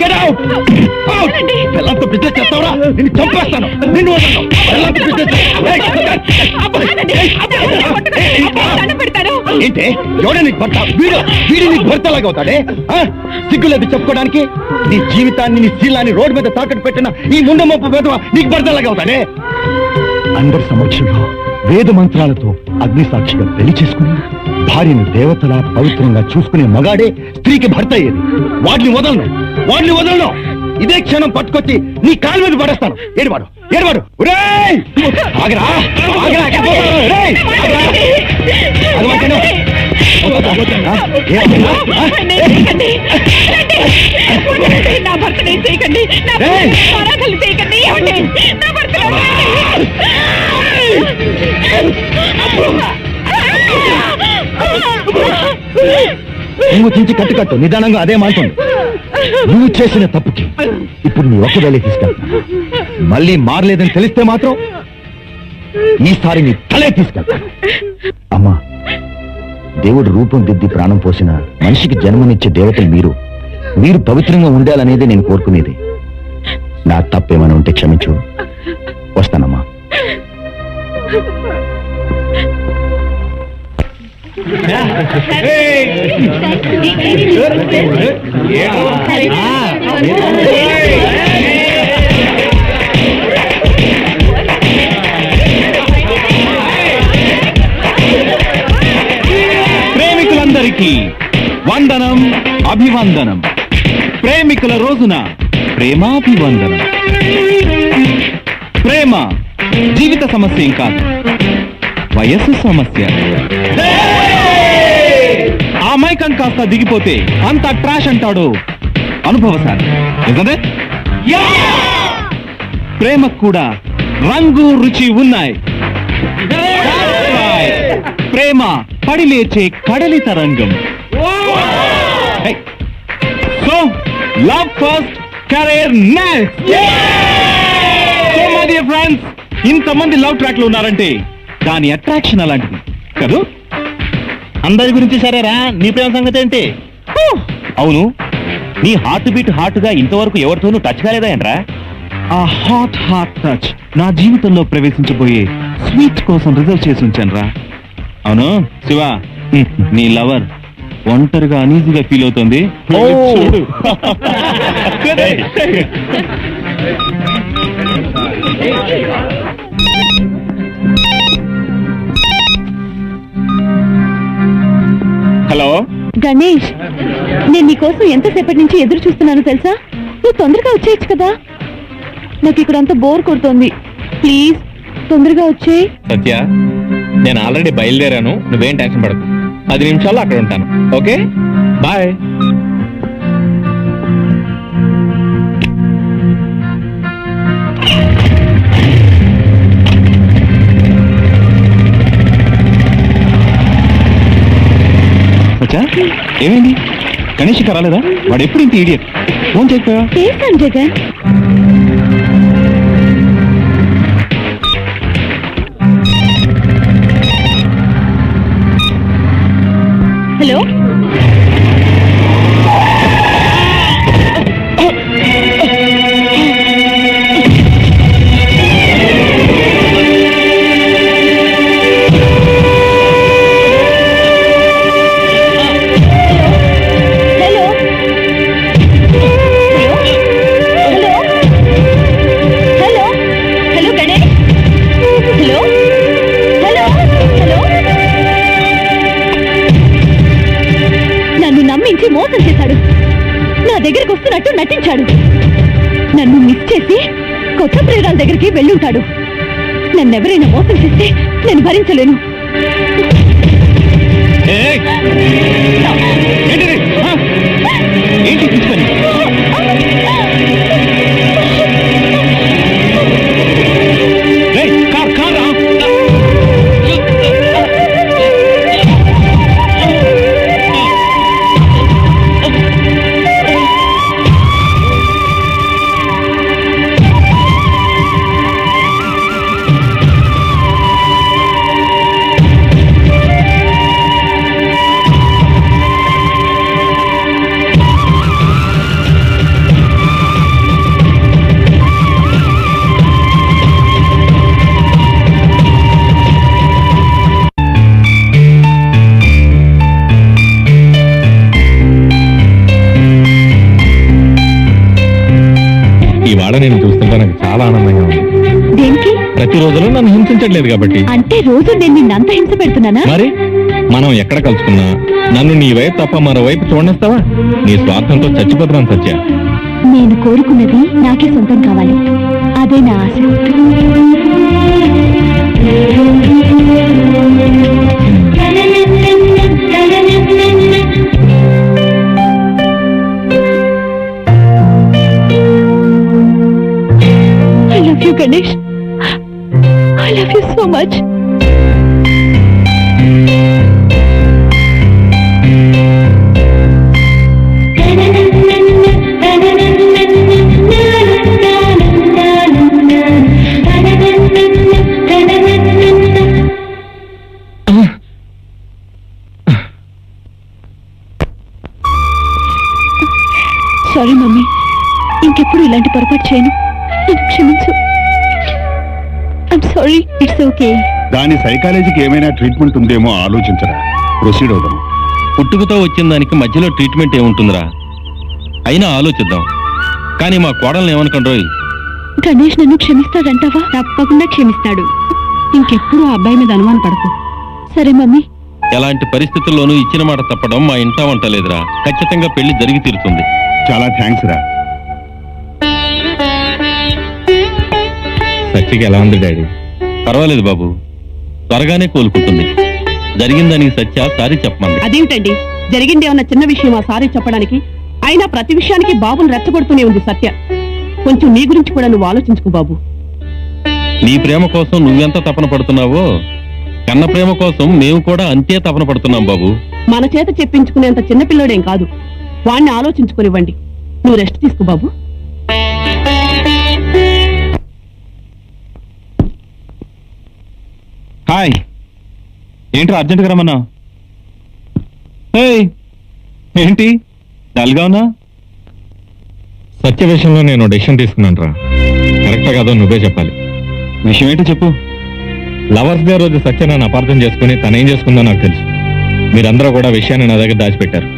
పిల్లలతో బిజినెస్ చేస్తావురా, నిన్ను చంపేస్తాను. నిన్ను ఏంటే ఎవడే నీకు భర్త? వీడి నీకు భర్తలాగా అవుతాడే? సిగ్గులేదు చెప్పుకోవడానికి? నీ జీవితాన్ని, నీ శీలాన్ని రోడ్డు మీద తాకట్టు పెట్టిన ఈ ముండమొప్పు పెదవ నీకు భర్తలాగా అవుతాడే? అందరి సమక్షంలో వేద మంత్రాలతో అగ్ని సాక్షిగా పెళ్లి చేసుకుని భార్యను దేవతలా పవిత్రంగా చూసుకునే మగాడే స్త్రీకి భర్త అయ్యేది. వాడిని వదలను. ఇదే క్షణం పట్టుకొచ్చి నీ కాలు మీద పడేస్తాను. ఏడువాడు. నువ్వు చించి కట్టు నిదానంగా అదే మాంటుంది. నువ్వు చేసిన తప్పుకి ఇప్పుడు నీ ఒక్కవేళ తీసుకెళ్తా. మళ్ళీ మారలేదని తెలిస్తే మాత్రం ఈసారి నీ తలే తీసుకెళ్తా. అమ్మా, దేవుడు రూపం దిద్ది ప్రాణం పోసిన మనిషికి జన్మనిచ్చే దేవతలు మీరు పవిత్రంగా ఉండాలనేది నేను కోరుకునేది. నా తప్పేమైనా ఉంటే క్షమించు. వస్తానమ్మా. ప్రేమికులందరికీ వందనం, అభివందనం. ప్రేమికుల రోజున ప్రేమాభివందనం. ప్రేమ జీవిత సమస్య ఏం కాదు, వయస్సు సమస్య. ఆ మైకం కాస్త దిగిపోతే అంత ట్రాష్ అంటాడు అనుభవసారి. నిజమే? ప్రేమకు కూడా రంగు రుచి ఉన్నాయి. ప్రేమ పడి లేచే కడలి తరంగం. So love first, career next. So my dear friends, ఇంతమంది లవ్ ట్రాక్ లో ఉన్నారంటే దాని అట్రాక్షన్ అలాంటిది కదూ. అందరి గురించి సరేరా, నీ ప్రేమ సంగతి ఏంటి? అవును, నీ హార్ట్ బీట్ హార్ట్ గా ఇంతవరకు ఎవరితోనూ టచ్ కాలేదా ఏంట్రా? ఆ హాట్ టచ్ నా జీవితంలో ప్రవేశించబోయే స్వీట్ కోసం రిజర్వ్ చేసి ఉంచాను రా. అవును శివ, నీ లవర్ ఒంటరిగా అనీజీగా ఫీల్ అవుతుంది. చూడు. హలో గణేష్, నేను నీకోసం ఎంతసేపటి నుంచి ఎదురు చూస్తున్నాను తెలుసా? నువ్వు తొందరగా వచ్చేయచ్చు కదా. నాకు ఇక్కడ అంతా బోర్ కొడుతోంది. ప్లీజ్ తొందరగా వచ్చేయ్. సత్య, నేను ఆల్రెడీ బయలుదేరాను, నువ్వేం టెన్షన్ పడకు. 10 నిమిషాల్లో అక్కడ ఉంటాను. Okay, bye. సత్య, ఏమైంది? గణేష్ ఇంకా రాలేదా? వాడు ఎప్పుడు ఇంత ఈడియట్. ఫోన్ చేయకపోయా? చేశాను జగన్. హలో, మోసం చేశాడు. నా దగ్గరికి వస్తున్నట్టు నటించాడు. నన్ను మిస్ చేసి కొత్త ప్రేరాల దగ్గరికి వెళ్ళుంటాడు. నన్నెవరైనా మోసం చేస్తే నేను భరించలేను. నేను చూస్తుంటే నాకు చాలా ఆనందంగా ఉంది. దేనికి? ప్రతిరోజు నన్ను హింసించట్లేదు కాబట్టి. అంటే రోజు నేను నిన్నంత హింస పెడుతున్నానా? మరి మనం ఎక్కడ కలుసుకున్నా నన్ను నీ వైపు తప్ప మరో వైపు చూడనిస్తావా? నీ స్వార్థంతో చచ్చిపోతున్నాను సత్య. నేను కోరుకున్నది నాకే సొంతం కావాలి. అదే నా ఆశ. I love you, Ganesh. I love you so much. Sorry mummy, ఇంకెప్పుడు ఇలాంటి పొరపాటు చేయను. నన్ను క్షమించు. I'm sorry. It's okay. దాని సైకాలజీకి ఏమైనా ట్రీట్మెంట్ ఉందేమో ఆలోచించరా. ప్రొసీడ్ అవుదాం. పుట్టుకతో వచ్చిన దానికి మధ్యలో ట్రీట్మెంట్ ఏముంటుందిరా? అయినా ఆలోచిద్దాం. కానీ మా కోడల్ని ఏమనుకుంటారు? గణేష్ నన్ను క్షమిస్తాడంటావా? తప్పకుండా క్షమిస్తాడు. ఇంకెప్పుడు ఆ అబ్బాయి మీద అనుమానం పడకు. సరే మమ్మీ. ఎలాంటి పరిస్థితుల్లోనూ ఇచ్చిన మాట తప్పడం మా ఇంటా వంటలేదురా. ఖచ్చితంగా పెళ్లి జరిగి తీరుతుంది. చాలా థ్యాంక్స్ రా. సత్యకి ఎలా ఉంది డాడీ? పర్వాలేదు బాబు, త్వరగానే కోలుకుంటుంది. జరిగిందని సత్య సారీ చెప్పమంది. అదేమిటండి, జరిగిందేమన్నా చిన్న విషయమా సారీ చెప్పడానికి? అయినా ప్రతి విషయానికి బాబుని రెచ్చగొడుతూనే ఉంది సత్య. కొంచెం నీ గురించి కూడా నువ్వు ఆలోచించుకో బాబు. నీ ప్రేమ కోసం నువ్వెంత తపన పడుతున్నావో కన్న ప్రేమ కోసం మేము కూడా అంతే తపన పడుతున్నాం బాబు. మన చేత చెప్పించుకునేంత చిన్నపిల్లడేం కాదు. వాణ్ణి ఆలోచించుకునివ్వండి. నువ్వు రెస్ట్ తీసుకో బాబు. హాయ్, ఏంట్రా అర్జెంట్గా రమ్మన్నా? ఏంటి డల్గా ఉన్నా? సత్య విషయంలో నేను డెసిషన్ తీసుకున్నాను రా. కరెక్టా కాదో నువ్వే చెప్పాలి. విషయం ఏంటో చెప్పు. లవర్స్ డే రోజు సత్య నన్ను అపార్థం చేసుకుని తనేం చేసుకుందో నాకు తెలుసు. మీరందరూ కూడా విషయాన్ని నా దగ్గర దాచిపెట్టారు.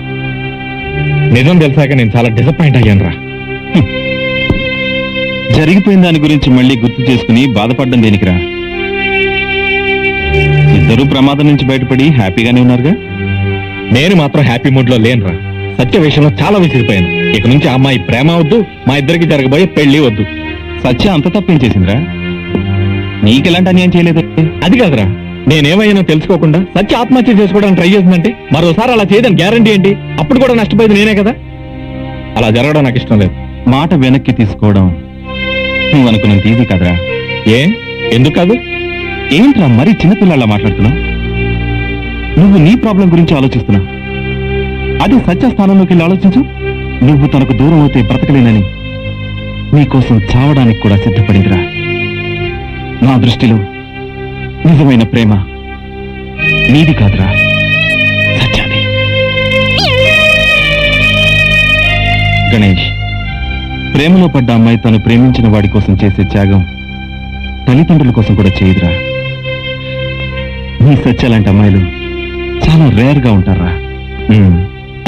నిజం తెలిసాక నేను చాలా డిసప్పాయింట్ అయ్యాను రా. జరిగిపోయిన దాని గురించి మళ్ళీ గుర్తు చేసుకుని బాధపడడం దేనికిరా? ఇద్దరూ ప్రమాదం నుంచి బయటపడి హ్యాపీగానే ఉన్నారుగా. నేను మాత్రం హ్యాపీ మూడ్ లో లేనురా. సత్య విషయంలో చాలా విసిగిపోయాను. ఇక నుంచి ఆ అమ్మాయి ప్రేమ వద్దు, మా ఇద్దరికి జరగబోయే పెళ్లి వద్దు. సత్య అంత తప్పేం చేసిందిరా? నీకెలాంటి అన్యాయం చేయలేదు. అది కాదురా, నేనేమైనా తెలుసుకోకుండా సత్య ఆత్మహత్య చేసుకోవడానికి ట్రై చేసిందంటే మరోసారి అలా చేయదని గ్యారంటీ ఏంటి? అప్పుడు కూడా నష్టపోయేది నేనే కదా. అలా జరగడం నాకు ఇష్టం లేదు. మాట వెనక్కి తీసుకోవడం నువ్వు అనుకున్నంత ఈజీ కదరా. ఎందుకు కాదు? ఏంట్రా మరీ చిన్నపిల్లలా మాట్లాడుతున్నావు? నువ్వు నీ ప్రాబ్లం గురించి ఆలోచిస్తున్నావు. అదే సత్య స్థానంలోకి వెళ్ళి ఆలోచించు. నువ్వు తనకు దూరం అవుతే బ్రతకలేనని నీకోసం చావడానికి కూడా సిద్ధపడిందిరా. నా దృష్టిలో నిజమైన ప్రేమ నీది కాదురా, సత్యాది. గణేష్, ప్రేమలో పడ్డ అమ్మాయి తను ప్రేమించిన వాడి కోసం చేసే త్యాగం తల్లిదండ్రుల కోసం కూడా చేయదురా. నీ సత్య లాంటి అమ్మాయిలు చాలా రేర్ గా ఉంటారా.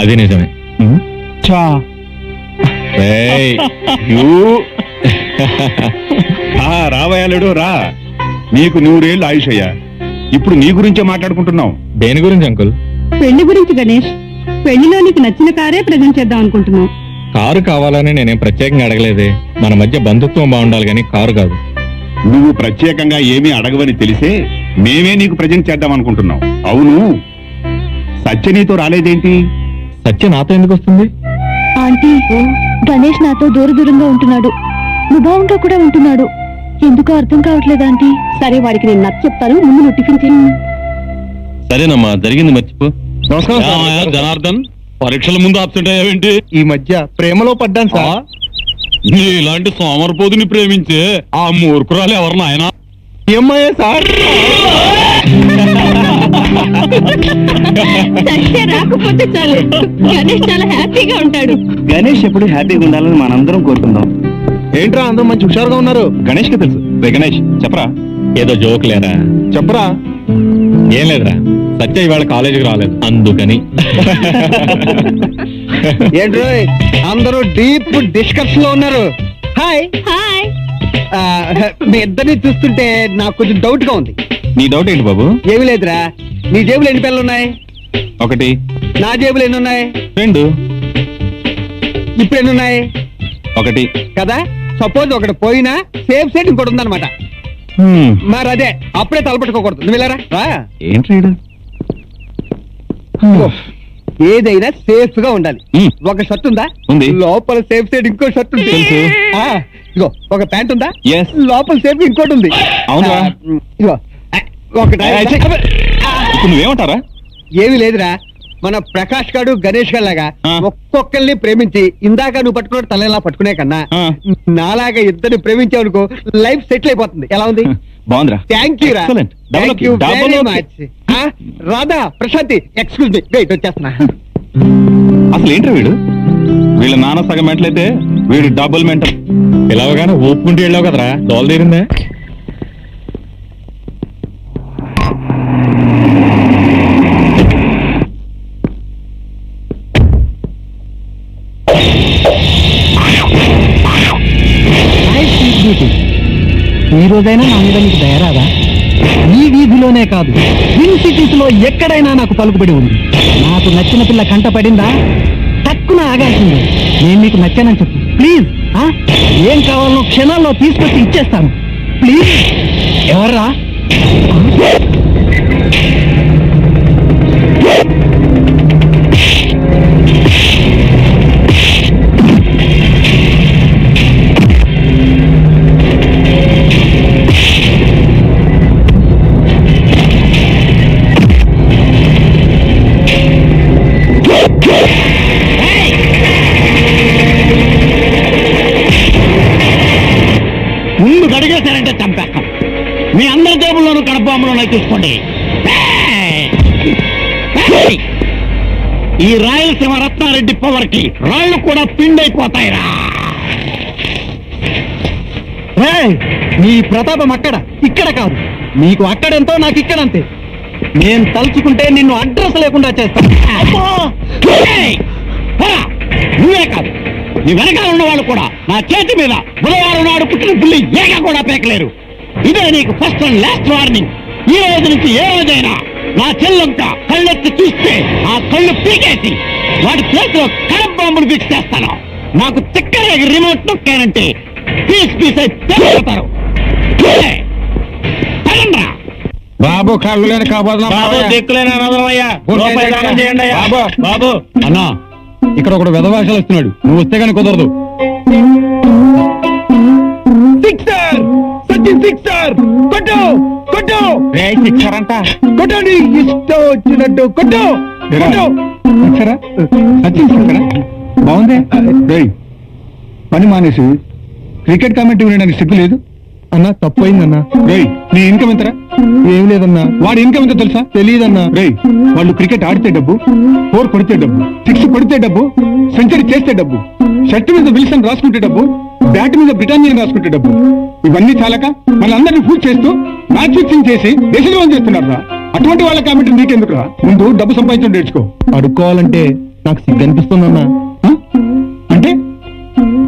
అది నిజమే. చా రావయాలుడు రా. నీకు 100 ఏళ్ళు ఆయుష్ అయ్యా. ఇప్పుడు నీ గురించే మాట్లాడుకుంటున్నావు. దేని గురించి అంకుల్? పెళ్లి గురించి గణేష్. పెళ్లిలో నీకు నచ్చిన కారే ప్రజెంట్ చేద్దాం అనుకుంటున్నాం. కారు కావాలని నేనేం ప్రత్యేకంగా అడగలేదే. మన మధ్య బంధుత్వం బాగుండాలి కానీ కారు కాదు. నువ్వు ప్రత్యేకంగా ఏమీ అడగవని తెలిసే మేమే నీకు ప్రజెంట్ చేద్దాం అనుకుంటున్నాం. అవును, సత్య నీతో రాలేదేంటి? సత్య నాతో ఎందుకు వస్తుంది? ఆంటీ, గణేష్ నాతో దూరంగా ఉంటున్నాడు. ముభావంగా కూడా ఉంటున్నాడు. ఎందుకో అర్థం కావట్లేదు ఆంటీ. సరే, వాడికి నేను నచ్చ చెప్తాను. ముందు నువ్వు టిఫిన్ చేయి. సరేనమ్మా, జరిగింది మర్చిపో. జనార్దన్, పరీక్షల ముందు ఆబ్సెంట్ అయ్యావేంటి? ఈ మధ్య ప్రేమలో పడ్డాను సార్. నీ ఇలాంటి సోమరపోతుని ప్రేమించే ఆ మూర్ఖురాలు ఎవరు నాయనా? ఏమయ్యా సార్? రాకపోతే చాలు, గణేష్ చాలా హ్యాపీగా ఉంటాడు. గణేష్ ఎప్పుడు హ్యాపీగా ఉండాలని మనందరం కోరుకుందాం. ఏంట్రా అందరూ మంచి హుషారుగా ఉన్నారు? గణేష్ కి తెలుసు. రే గణేష్, చెప్పరా. ఏదో జోక్ లేరా? చెప్పరా. ఏం లేదురా, సత్య ఇవాళ కాలేజీకి రాలేదు అందుకని. ఏంట్రో అందరూ డీప్ డిస్కషన్ లో ఉన్నారు. Hi hi. మీ ఇద్దరిని చూస్తుంటే నాకు కొంచెం డౌట్ గా ఉంది. నీ డౌట్ ఏంటి బాబు? ఏమి లేదురా. నీ జేబులు ఎన్ని పిల్లలు ఉన్నాయి? 1. నా జేబులు ఎన్ని ఉన్నాయి? 2. ఇప్పుడు ఎన్ని ఉన్నాయి? 1. కదా. సపోజ్ ఒకటి పోయినా సేఫ్ సైడ్ ఇంకోటి ఉందన్నమాట. మరి అదే అప్పుడే తలపెట్టుకోకూడదు. నువ్వు వెళ్ళారా? ఏంటి ఏదైనా సేఫ్ గా ఉండాలి. ఒక షర్ట్ ఉందా? ఉంది. లోపల సేఫ్ సైడ్ ఇంకో షర్ట్ ఉంది. తెలుసు. ఇగో ఒక ప్యాంట్ ఉందా? Yes. లోపల సేఫ్ ఇంకోటి ఉంది. అవునా? ఇగో ఒకటి. ఇప్పుడు నువ్వేమంటారా? ఏమీ లేదురా. మన ప్రకాష్ గారు గణేష్ గారు లాగా ఒక్కొక్కరిని ప్రేమించి ఇందాక నువ్వు పట్టుకున్న తలలా పట్టుకునే కన్నా నాలాగా ఇద్దరిని ప్రేమించావనుకో లైఫ్ సెటిల్ అయిపోతుంది. ఎలా ఉంది? బాగుందిరా. థ్యాంక్ యూ రా. Excellent. Thank you very much. Radha, Prashanti, excuse me, wait వచ్చేస్తున్నా. అసలు ఏంట్రా వీడు? వీళ్ళ నాన్న సగం మెంటలైతే వీడు డబుల్ మెంటల్. పిలవగానే ఊపుకుంటూ వెళ్ళావు కదరా, దోల తీరిందే. ఈ రోజైనా నా మీద నీకు దయరాదా? ఈ వీధిలోనే కాదు, ట్విన్ సిటీస్ లో ఎక్కడైనా నాకు పలుకుబడి ఉంది. నాకు నచ్చిన పిల్ల కంట పడిందా తక్కువ ఆగాల్సిందే. నేను నీకు నచ్చానని చెప్పు ప్లీజ్. ఏం కావాలో క్షణాల్లో తీసుకొచ్చి ఇచ్చేస్తాను ప్లీజ్. ఎవర్రా? ముందు గడిగేశారంటే చంపేస్తాం. మీ అందరి జేబుల్లోనూ కడపాములోనే చూసుకోండి. ఈ రాయలసీమ రత్నారెడ్డి పవర్ కి రాళ్ళు కూడా పిండైపోతాయిరా. నీ ప్రతాపం అక్కడ ఇక్కడ కాదు. నీకు అక్కడెంతో నాకు ఇక్కడంతే. నేను తలుచుకుంటే నిన్ను అడ్రస్ లేకుండా చేస్తాను. నువ్వే కాదు, నీ వెనకాల ఉన్న వాళ్ళు కూడా నా చేతి మీద బుధవారం నాడు పుట్టిన పుల్లి ఏగా కూడా పేకలేరు. ఇదే నీకు ఫస్ట్ అండ్ లాస్ట్ వార్నింగ్. ఈ రోజు నుంచి ఏ రోజైనా నా చెల్లొంక కళ్ళెత్తి చూస్తే ఆ కళ్ళు పీకేసి వాడి చేతిలో కరెంట్ బాంబులు ఫిక్స్ చేస్తాను. నాకు తిక్కరేగి రిమోట్ నొక్కానంటే పీస్ పీస్ అయి తెగిపోతారు. బాబు కళ్ళు లేని బాబు దిక్కులేని అనవసరమయ్యా. రూపాయి దానం చేయండి అయ్యా. బాబు అన్నా ఇక్కడ ఒకడు వెధవాషాలు వస్తున్నాడు, నువ్వు వస్తే కానీ కుదరదు. సిక్సర్ సచిన్ సిక్సర్ కొట్టు కొట్టు సిక్సర్ అంట. కొట్టండి ఇష్టం వచ్చినట్టు కొట్టు కొట్టు సిక్సరా సచిన్ సిక్సరా బాగుంది. రేయ్ పని మానేసి క్రికెట్ కామెంటరీ వినడానికి సిగ్గు లేదు అన్నా తప్పు అయిందన్నా. రేయ్ నీ ఇన్కమ్ ఎంతరా? ఏం లేదన్నా. వాడి ఇన్కమ్ ఎంతో తెలుసా? తెలియదన్నా. రేయ్ వాళ్ళు క్రికెట్ ఆడితే డబ్బు, 4 కొడితే డబ్బు, 6 కొడితే డబ్బు, సెంచరీ చేస్తే డబ్బు, షర్ట్ మీద విల్సన్ రాసుకుంటే డబ్బు, బ్యాట్ మీద బ్రిటానియన్ రాసుకుంటే డబ్బు. ఇవన్నీ చాలక మనందరినీ ఫూడ్ చేస్తూ మ్యాచ్ ఫిక్సింగ్ చేసి దేశద్రోహం చేస్తున్నారా? అటువంటి వాళ్ళ కామెంటరీ నీకెందుకురా? ముందు డబ్బు సంపాదించడం నేర్చుకో. అడుక్కోవాలంటే నాకు సిగ్గు అనిపిస్తుందన్నా. అంటే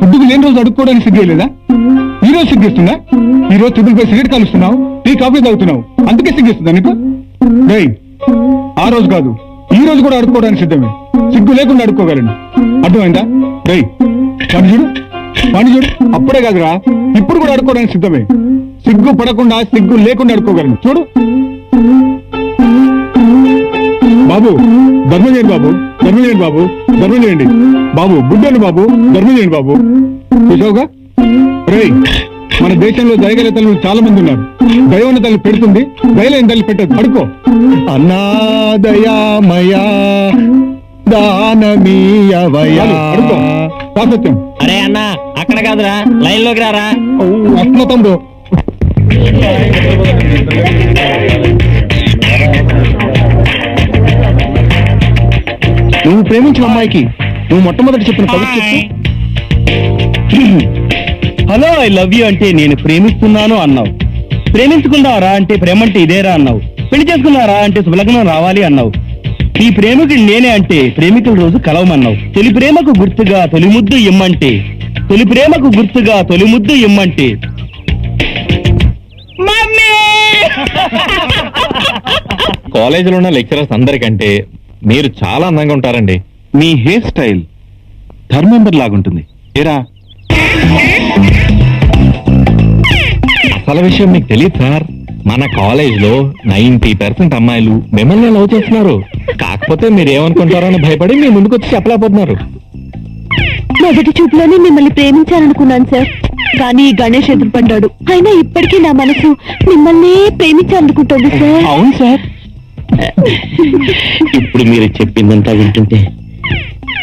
ఫుడ్డుకు లేని రోజు అడుక్కోవడానికి సిగ్గేయలేదా? ఈ రోజు సిగ్గేస్తుందా? ఈ రోజు ట్రిపుల్ పై సిగరెట్ కాలుస్తున్నావు, టీ కాఫీ తాగుతున్నావు, అందుకే సిగ్గేస్తుందా నీకు? రేయ్ ఆ రోజు కాదు ఈ రోజు కూడా అడుక్కోవడానికి సిద్ధమే. సిగ్గు లేకుండా అడుక్కోగలను. అర్థమైందా? రేయ్ పని చూడు అప్పుడే కాదురా ఇప్పుడు కూడా అడుక్కోవడానికి సిద్ధమే. సిగ్గు పడకుండా సిగ్గు లేకుండా అడుక్కోగలను. చూడు బాబు ధర్మం చేయండి బాబు, ధర్మం చేయండి బాబు, ధర్మం చేయండి బాబు, బుడ్డను బాబు, ధర్మం చేయండి బాబు. చూసావుగా రేయ్ మన దేశంలో దయగల తల్లులు చాలా మంది ఉన్నారు. దైవన తల్లి పెడుతుంది, దయలేని తల్లి పెట్టదు. అడుకో. అన్నాదయామయా దానమీయవయా. అడుకో సాసత్యం. అరే అన్న అక్కడ కాదురా, లైన్ లోకి రారా. వస్తున్న తమ్ముడు. నువ్వు ప్రేమించిన అమ్మాయికి నువ్వు మొట్టమొదటి చెప్పిన పవిత్ర హలో ఐ లవ్ యూ అంటే నేను ప్రేమిస్తున్నాను అన్నావు. ప్రేమించుకుందారా అంటే ప్రేమంటే ఇదేరా అన్నావు. పెళ్లి చేసుకున్నారా అంటే శుభలగ్నం రావాలి అన్నావు. ఈ ప్రేమికుడు నేనే అంటే ప్రేమికుల రోజు కలవమన్నావు. తొలి ప్రేమకు గుర్తుగా తొలి ముద్దు ఇమ్మంటే, తొలి ప్రేమకు గుర్తుగా తొలి ముద్దు ఇమ్మంటే కాలేజీలో ఉన్న లెక్చరర్స్ అందరికంటే మీరు చాలా అందంగా ఉంటారండి. మీ హెయిర్ స్టైల్ ధర్మేందర్ లాగుంటుంది. ఏరా అసలు విషయం మీకు తెలియదు సార్, మన కాలేజ్ లో 90% అమ్మాయిలు మిమ్మల్ని లవ్ చేస్తున్నారు. కాకపోతే మీరు ఏమనుకుంటారని భయపడి మీ ముందుకు వచ్చి చెప్పలేకపోతున్నారు. మొదటి చూపులోనే మిమ్మల్ని ప్రేమించాలనుకున్నాను సార్, కానీ గణేష్ ఎదురుపడ్డాడు. అయినా ఇప్పటికీ నా మనసు మిమ్మల్ని ప్రేమించాలనుకుంటుంది సార్. అవును సార్. ఇప్పుడు మీరు చెప్పిందంతా వింటుంటే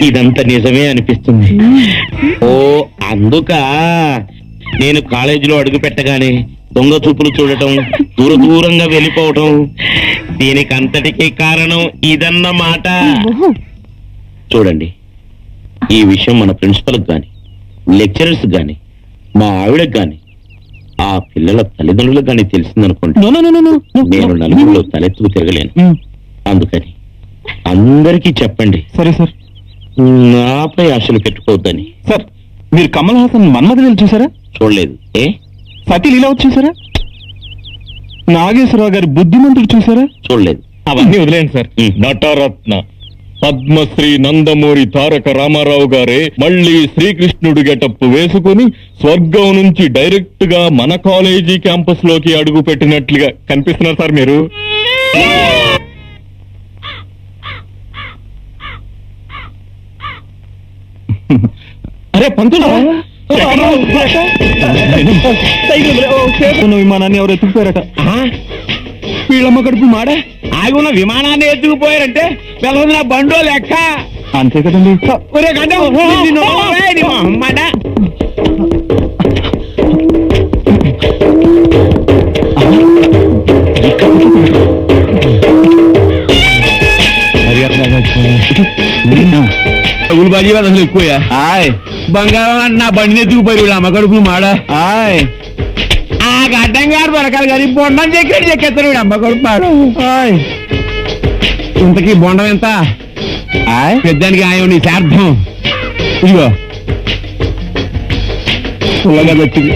ఇదంతా నిజమే అనిపిస్తుంది. ఓ అందుక నేను కాలేజీలో అడుగు పెట్టగానే దొంగ చూపులు చూడటం, దూరంగా వెళ్ళిపోవటం, దీనికి అంతటికీ కారణం ఇదన్నమాట. చూడండి ఈ విషయం మన ప్రిన్సిపల్కి గాని, లెక్చరర్స్ గాని, మా ఆవిడకి గాని, ఆ పిల్లల తల్లిదండ్రులకు గాని తెలిసిందనుకోండి, నేను నలుగురిలో తలెత్తుకు తిరగలేను. అందుకని అందరికీ చెప్పండి, సరే సార్. నాపై ఆశలు పెట్టుకోవద్దని. సార్ మీరు కమల్ హాసన్ మన్మథలీల చూసారా? చూడలేదు. ఏ సతీ లీలావతి చూసారా? నాగేశ్వరరావు గారి బుద్ధిమంతుడు చూసారా? చూడలేదు. అవన్నీ వదిలేండి సార్. నటరత్న పద్మశ్రీ నందమూరి తారక రామారావు గారే మళ్ళీ శ్రీకృష్ణుడు గెటప్ వేసుకుని స్వర్గం నుంచి డైరెక్ట్ గా మన కాలేజీ క్యాంపస్ లోకి అడుగు పెట్టినట్లుగా కనిపిస్తున్నారు సార్ మీరు. అరే పంతులు, విమానాన్ని ఎవరు ఎత్తుకుపోయారట. వీళ్ళమ్మ కడుపు మాడ ఆగి ఉన్న విమానాన్ని ఎత్తుకుపోయారంటే వెళ్ళదు నా బండో లెక్క. అంతే కదండి. ఒరే గడ్డం, నిన్ను ఓయ్ నీ మొహమ్మడ. బాజీ అసలు ఎక్కువ బంగారం నా బండిని ఎత్తుకుపోయి వీళ్ళ అమ్మ కడుపు మాడ. ఆ గడ్డం గారు దొరకాలి కానీ బొండం చెక్కేస్తారు వీడు అమ్మ కడుపు మాడ. ఇంతకీ బొండం ఎంత? పెద్దానికి ఆయన నీ శార్థం. ఇదిగో పుల్లగా వచ్చింది.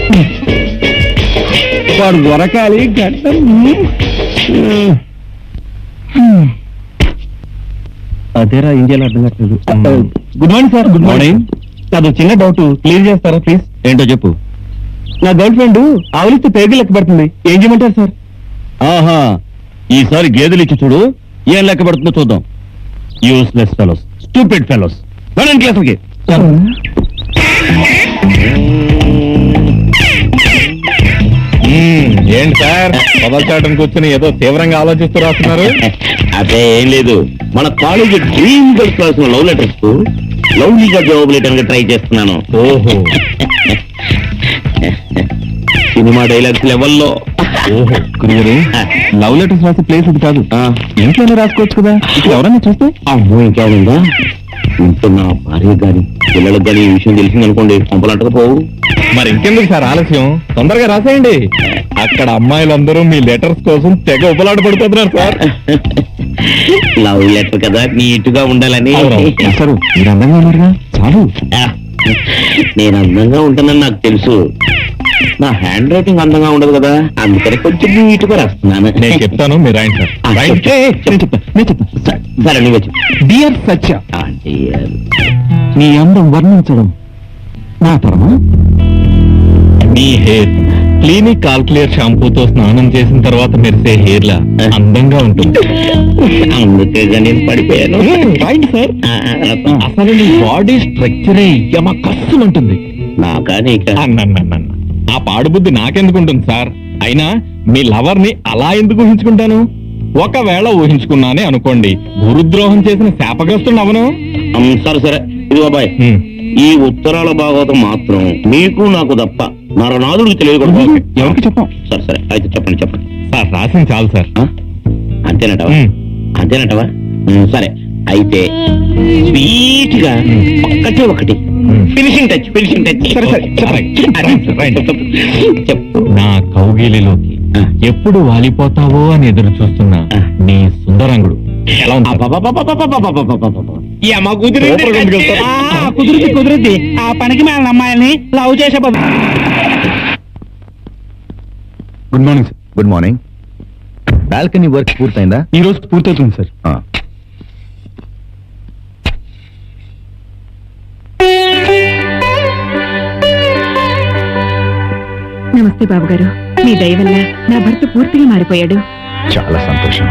వాడు దొరకాలి గడ్డం. అదేరా ఇండియాలో అర్థం కావట్లేదు. Good morning sir. Good morning. నాది చిన్న డౌట్ క్లియర్ చేస్తారా ప్లీజ్? ఏంటో చెప్పు. నా గర్ల్ ఫ్రెండ్ ఆవులిస్తే పేగులు లెక్క పడుతుంది, ఏం చేయమంటారు సార్? ఆహా, ఈసారి గేదెలు ఇచ్చి చూడు, ఏం లెక్క పడుతుందో చూద్దాం. Useless fellows, stupid fellows. వెళ్ళండి క్లాసులకి. ఏంటి సార్ పదచాటం కూర్చొని ఏదో తీవ్రంగా ఆలోచిస్తూ రాస్తున్నారు? అదే ఏం లేదు, మన కాలేజీ డ్రీమ్ గర్ల్స్ రాసిన లవ్ లెటర్స్ కు లవ్లీగా జవాబు లెటర్ ట్రై చేస్తున్నాను. ఓహో సినిమా డైలాగ్స్ లెవెల్లో. ఓహో గురుగారు, లవ్ లెటర్స్ రాసే ప్లేస్ ఇది కాదు, ఇంట్లోనే రాసుకోవచ్చు కదా. ఇక్కడ ఎవరైనా చూస్తే అమ్మో ఇంకేముందా, ఇంట్లో నా భార్య గాని పిల్లలకు గాని ఈ విషయం తెలిసిందనుకోండి పంపలంటకపోవు. మరి ఇంకెందుకు సార్ ఆలస్యం, తొందరగా రాసేయండి. అక్కడ అమ్మాయిలందరూ మీ లెటర్స్ కోసం తెగ ఉపలాట పడుతున్నారు సార్. లవ్ లెటర్ కదా నీట్ గా ఉండాలని. సార్ మీరు అందంగా ఉన్నారుగా, చాలు. నేను అందంగా ఉంటానని నాకు తెలుసు, నా హ్యాండ్ రైటింగ్ అందంగా ఉండదు కదా, అందుకని కొంచెం నీట్ గా రాస్తున్నాను. నేను చెప్తాను, మీరు రాయండి సార్. రాయండి. నేను చెప్తా. సరే నువ్వు చెప్పు. డియర్ సత్య, dear. నీ అందం వర్ణించడం నా తరమా. మీ హెయిర్ క్లినిక్ కాల్క్లియర్ షాంపూతో స్నానం చేసిన తర్వాత మెరిసే హెయిర్ లా అందంగా ఉంటుంది. అందుకేగా నేను పడిపోయాను. రాయండి సార్. అసలు నీ బాడీ స్ట్రక్చరే యమ కస్సులు ఉంటుంది. నాకా నీకా? అన్నన్నన్న ఆ పాడుబుద్ధి నాకెందుకుంటుంది సార్? అయినా మీ లవర్ ని అలా ఎందుకు ఊహించుకుంటాను? ఒకవేళ ఊహించుకున్నానే అనుకోండి, గురుద్రోహం చేసిన శాపగ్రస్తుడు అవను. సరే సరే, ఇది బాబాయ్, ఈ ఉత్తరాల భాగవతం మాత్రం మీకు నాకు తప్ప నరనాథుడికి తెలియకూడదు. ఎవరికి చెప్పాం? సరే సరే, అయితే చెప్పండి చెప్పండి. సార్ రాసింది చాలు సార్. అంతేనటవా? అంతేనటవా? సరే అయితే స్వీట్ గా ఒకటి ఫినిషింగ్ టచ్ సరే సరే చెప్పు. నా కౌగిలిలోకి ఎప్పుడు వాలిపోతావో అని ఎదురు చూస్తున్నా నీ సుందరంగుడు ఎలా ఉంది? కుదిరిద్ది. ఆ పనికి మేళ అమ్మాయిల్ని లవ్ చేసే బదులు. Good morning sir. Good morning. Balcony work పూర్తయిందా? ఈ రోజు పూర్తవుతుంది సార్. నమస్తే బాబు గారు, మీ దయ వల్ల నా భర్త పూర్తిగా మారిపోయాడు. చాలా సంతోషం.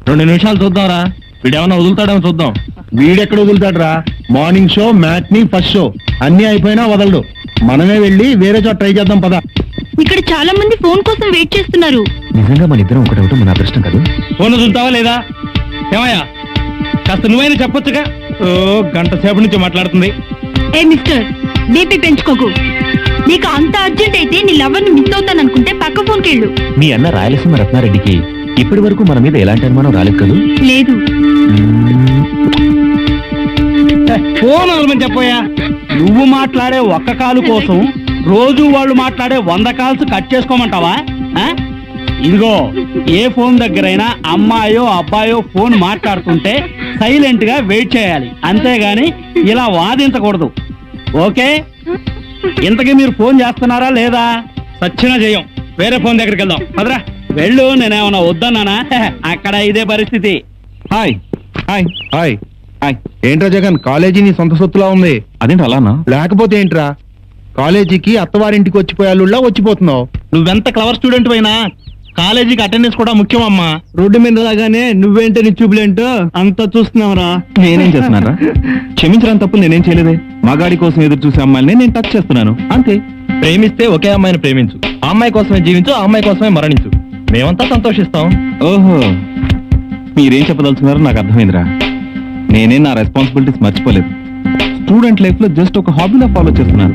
రెండు నిమిషాలు చూద్దాంరా, వీడేమన్నా వదులుతాడేమో చూద్దాం. వీడెక్కడ వదులుతాడురా? Morning show, matinee, first show అన్ని అయిపోయినా వదలడు. మనమే వెళ్ళి వేరే చోట ట్రై చేద్దాం పద. ఇక్కడ చాలా మంది ఫోన్ కోసం వెయిట్ చేస్తున్నారు. నిజంగా మన ఇద్దరం ఒకటవటం మన అదృష్టం కదా. ఫోన్ వదులుతావా లేదా? ఏమయ్యా, కాస్త నువ్వైనా చెప్పొచ్చుగా. ఓ గంట సేపు నుంచి మాట్లాడుతుంది. ఏ మిస్టర్, బీపీ పెంచుకోకు. నీకు అంత అర్జెంట్ అయితే నీ లవర్ ని మిస్ అవుతాననుకుంటే పక్క ఫోన్ కెళ్ళు. మీ అన్న రాయలసీమ రత్నారెడ్డికి ఇప్పటి వరకు మన మీద ఎలాంటి అనుమానం రాలేదు కదా? లేదు. ఫోన్ వదలమని చెప్పోయా. నువ్వు మాట్లాడే ఒక్క కాలు కోసం రోజు వాళ్ళు మాట్లాడే 100 కాల్స్ కట్ చేసుకోమంటావా? ఇదిగో, ఏ ఫోన్ దగ్గరైనా అమ్మాయో అబ్బాయో ఫోన్ మాట్లాడుతుంటే సైలెంట్ గా వెయిట్ చేయాలి, అంతేగాని ఇలా వాదించకూడదు. ఓకే? ఇంతకీ మీరు ఫోన్ చేస్తున్నారా లేదా? సచ్చినా చేయం, వేరే ఫోన్ దగ్గరికి వెళ్దాం. పదరా వెళ్ళు. నేనేమన్నా వద్దన్నానా? అక్కడ ఇదే పరిస్థితి. Hi hi hi hi. ఏంట్రా జగన్, కాలేజీ నీ సొంత సొత్తులా ఉంది. అదేంటి అలానా? లేకపోతే ఏంట్రా, కాలేజీకి అత్తవారింటికి వచ్చిపోయాళ్ళులా వచ్చిపోతున్నావు. నువ్వెంత క్లవర్ స్టూడెంట్ అయినా కాలేజీకి అటెండెన్స్ కూడా ముఖ్యం అమ్మా. రోడ్డు మీద లాగానే నువ్వేంటో నీ చూపులేంటో అంతా చూస్తున్నావురా. నేనేం చేస్తున్నారా? క్షమించడానికి తప్పు నేనేం చేయలేదే. మగాడి కోసం ఎదురు చూసే అమ్మాయిని నేను టచ్ చేస్తున్నాను అంతే. ప్రేమిస్తే ఒకే అమ్మాయిని ప్రేమించు, ఆ అమ్మాయి కోసమే జీవించు, ఆ అమ్మాయి కోసమే మరణించు. మేమంతా సంతోషిస్తాం. ఓహో, మీరేం చెప్పదలుచున్నారో నాకు అర్థమైందిరా. నేనే నా రెస్పాన్సిబిలిటీస్ మర్చిపోలేదు. స్టూడెంట్ లైఫ్ లో జస్ట్ ఒక హాబీలా ఫాలో చేస్తున్నాను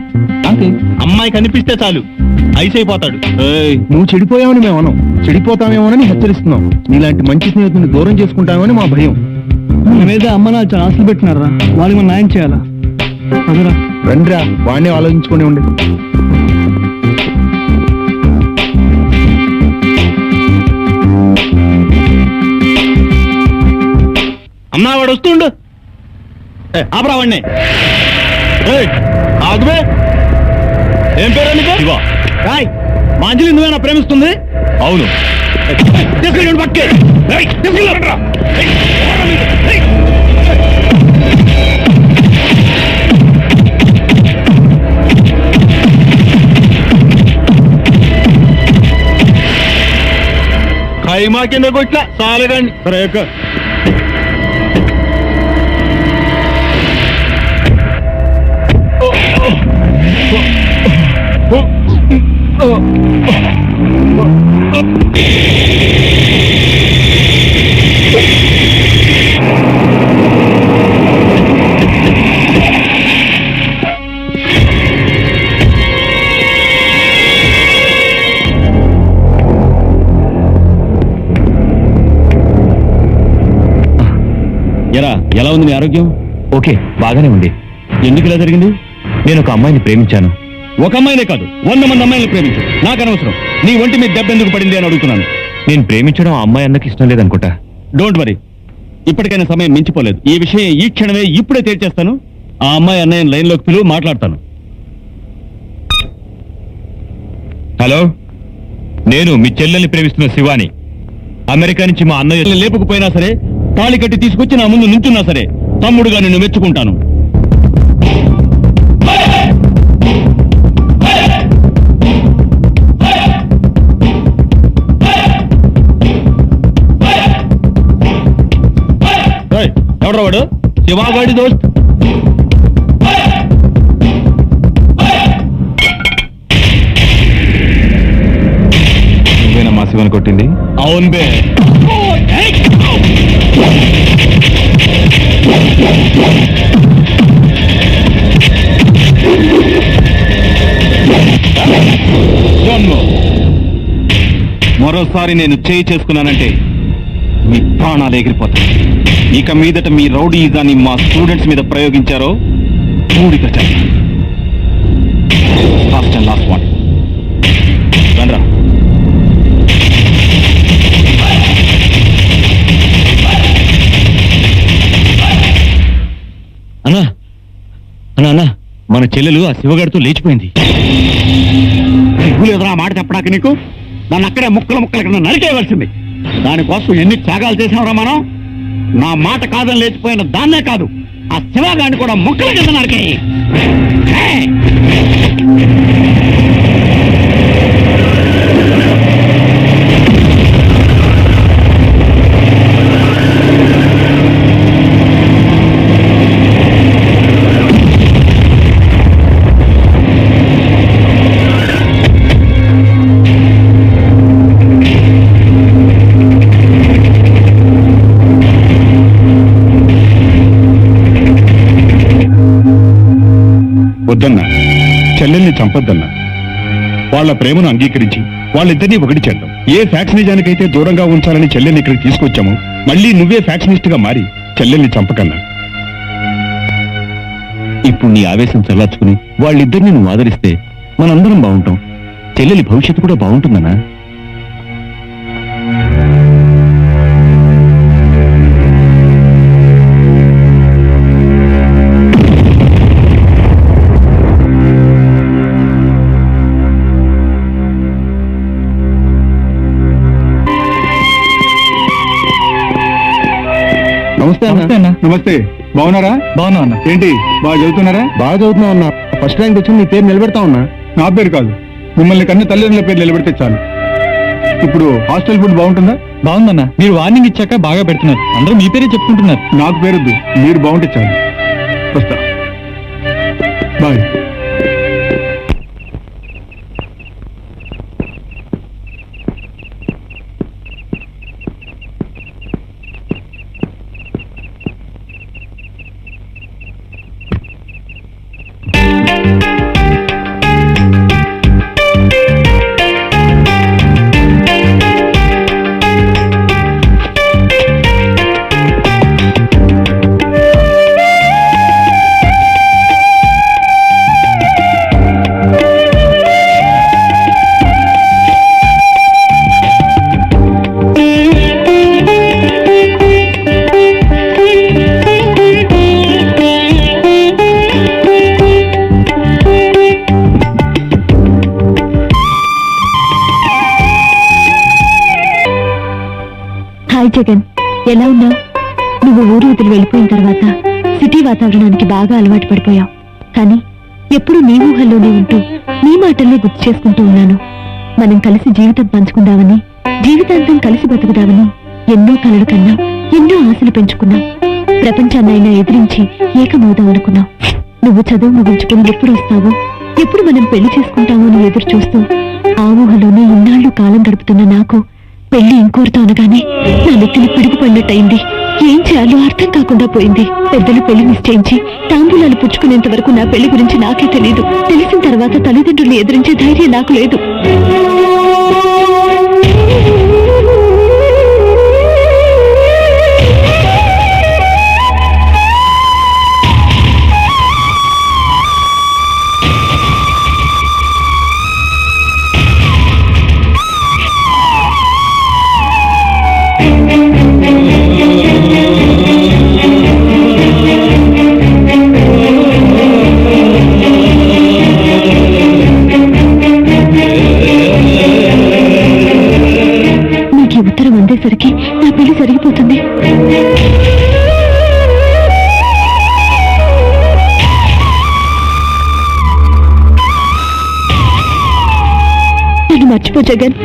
అంతే. అమ్మాయి కనిపిస్తే చాలు ఐస్ అయిపోతాడు. నువ్వు చెడిపోయావని మేము అనం, చెడిపోతామేమోనని హెచ్చరిస్తున్నాం. నీలాంటి మంచి స్నేహితుడిని దూరం చేసుకుంటామని మా భయం. మన మీద అమ్మ నా చాలా ఆశలు పెట్టినారా, వాళ్ళకి మనం న్యాయం చేయాలా? రండిరా, వాడిని ఆలోచించుకొని ఉండి. అమ్మా వాడు వస్తుండు. ఆపరా వాడిని. ఆగుబే. ఏం పేరు నీకు? ఇవా మా అంజలి నువ్వేనా ప్రేమిస్తుంది? అవును. తీసుకెళ్ళండి పక్కే. తీసుకెళ్ళరా. ఖైమా కింద కొట్లా సాలగండి. సరే ఎలా ఉంది నీ ఆరోగ్యం? ఓకే, బాగానే ఉంది. ఎందుకు ఇలా జరిగింది? నేను ఒక అమ్మాయిని ప్రేమించాను. ఒక అమ్మాయినే కాదు, 100 మంది అమ్మాయిని ప్రేమించు. నాకు అనవసరం నీ ఒంటి మీద దెబ్బ ఎందుకు పడింది అని అడుగుతున్నాను. నేను ప్రేమించడం ఆ అమ్మాయి అన్నకి ఇష్టం లేదనుకుంటా. డోంట్ వరీ, ఇప్పటికైనా సమయం మించిపోలేదు. ఈ విషయం ఈ క్షణమే ఇప్పుడే తేల్చేస్తాను. ఆ అమ్మాయి అన్నయ్య లైన్లోకి పిలువు, మాట్లాడతాను. హలో, నేను మీ చెల్లెల్ని ప్రేమిస్తున్న శివాని. అమెరికా నుంచి మా అన్నయ్య లేపకపోయినా సరే, తాళి కట్టి తీసుకొచ్చి నా ముందు నించున్నా సరే, తమ్ముడుగా నిన్ను మెచ్చుకుంటాను. ఎవడ్రా వాడు? శివాగాడి దోస్త్. నువ్వేనా మా శివని కొట్టింది? అవును బే. మరోసారి నేను చేయి చేసుకున్నానంటే మీ ప్రాణాలు ఎగిరిపోతాయి. ఇక మీదట మీ రౌడీజాన్ని మా స్టూడెంట్స్ మీద ప్రయోగించారో పూడిక చేస్తాను. Last and last one. రండ్రా. అన్నా అన్నా అన్నా, మన చెల్లెలు ఆ శివగాడితో లేచిపోయింది. ఎదురా మాట చెప్పడానికి నీకు? దాన్ని అక్కడే ముక్కల కింద నరికేయవలసింది. దానికోసం ఎన్ని త్యాగాలు చేసినవరా మనం. నా మాట కాదని లేచిపోయిన దాన్నే కాదు, ఆ శివగాడిని కూడా ముక్కల కింద నరికేయి. వద్దన్నా, చెల్లెల్ని చంపొద్దన్నా. వాళ్ళ ప్రేమను అంగీకరించి వాళ్ళిద్దరినీ ఒకటి చేద్దాం. ఏ ఫ్యాక్షనిజానికైతే దూరంగా ఉంచాలని చెల్లెల్ని ఇక్కడికి తీసుకొచ్చామో, మళ్ళీ నువ్వే ఫ్యాక్షనిస్ట్ గా మారి చెల్లెల్ని చంపకన్నా. ఇప్పుడు నీ ఆవేశం చల్లార్చుకుని వాళ్ళిద్దరిని నువ్వు ఆదరిస్తే మనందరం బాగుంటాం. చెల్లెలి భవిష్యత్తు కూడా బాగుంటుందన్నా. నమస్తే అన్న. నమస్తే. బాగున్నారా? బాగున్నా అన్న. ఏంటి బాగా చదువుతున్నారా? బాగా చదువుతున్నా ఉన్నా. ఫస్ట్ ర్యాంక్ వచ్చి మీ పేరు నిలబెడతా ఉన్నా. నా పేరు కాదు, మిమ్మల్ని కన్నా తల్లిదండ్రుల పేరు నిలబెడితే చాలు. ఇప్పుడు హాస్టల్ ఫుడ్ బాగుంటుందా? బాగుందన్న. మీరు వార్నింగ్ ఇచ్చాక బాగా పెడుతున్నారు. అందరూ మీ పేరే చెప్పుకుంటున్నారు. నాకు పేరొద్దు, మీరు బాగుంటే చాలు. వస్తా. బాయ్. హాయ్ జగన్, ఎలా ఉన్నావు? నువ్వు ఊరు వదిలి వెళ్ళిపోయిన తర్వాత సిటీ వాతావరణానికి బాగా అలవాటు పడిపోయావు. కానీ ఎప్పుడు నీ ఊహల్లోనే ఉంటూ నీ మాటల్ని గుర్తు చేసుకుంటూ ఉన్నాను. మనం కలిసి జీవితం పంచుకుందామని, జీవితాంతం కలిసి బతుకుదామని ఎన్నో కలలు కన్నాం, ఎన్నో ఆశలు పెంచుకున్నాం. ప్రపంచాన్నైనా ఎదిరించి ఏకమవుదాం అనుకున్నాం. నువ్వు చదువు ముగించుకుని ఎప్పుడు వస్తావో, ఎప్పుడు మనం పెళ్లి చేసుకుంటామో అని ఎదురు చూస్తూ ఆ ఊహలోనే ఇన్నాళ్లు కాలం గడుపుతున్న నాకు పెళ్లి ఇంకోరితో అనగానే నా నెత్తిని పిడుగు పడినట్టయింది. ఏం చేయాలో అర్థం కాకుండా పోయింది. పెద్దలు పెళ్లి నిశ్చయించి తాంబూలాలు పుచ్చుకునేంత వరకు నా పెళ్లి గురించి నాకే తెలియదు. తెలిసిన తర్వాత తల్లిదండ్రుల్ని ఎదిరించే ధైర్యం నాకు లేదు. ఉత్తరం అందేసరికి నా పెళ్లి జరిగిపోతుంది. నన్ను మర్చిపో జగన్.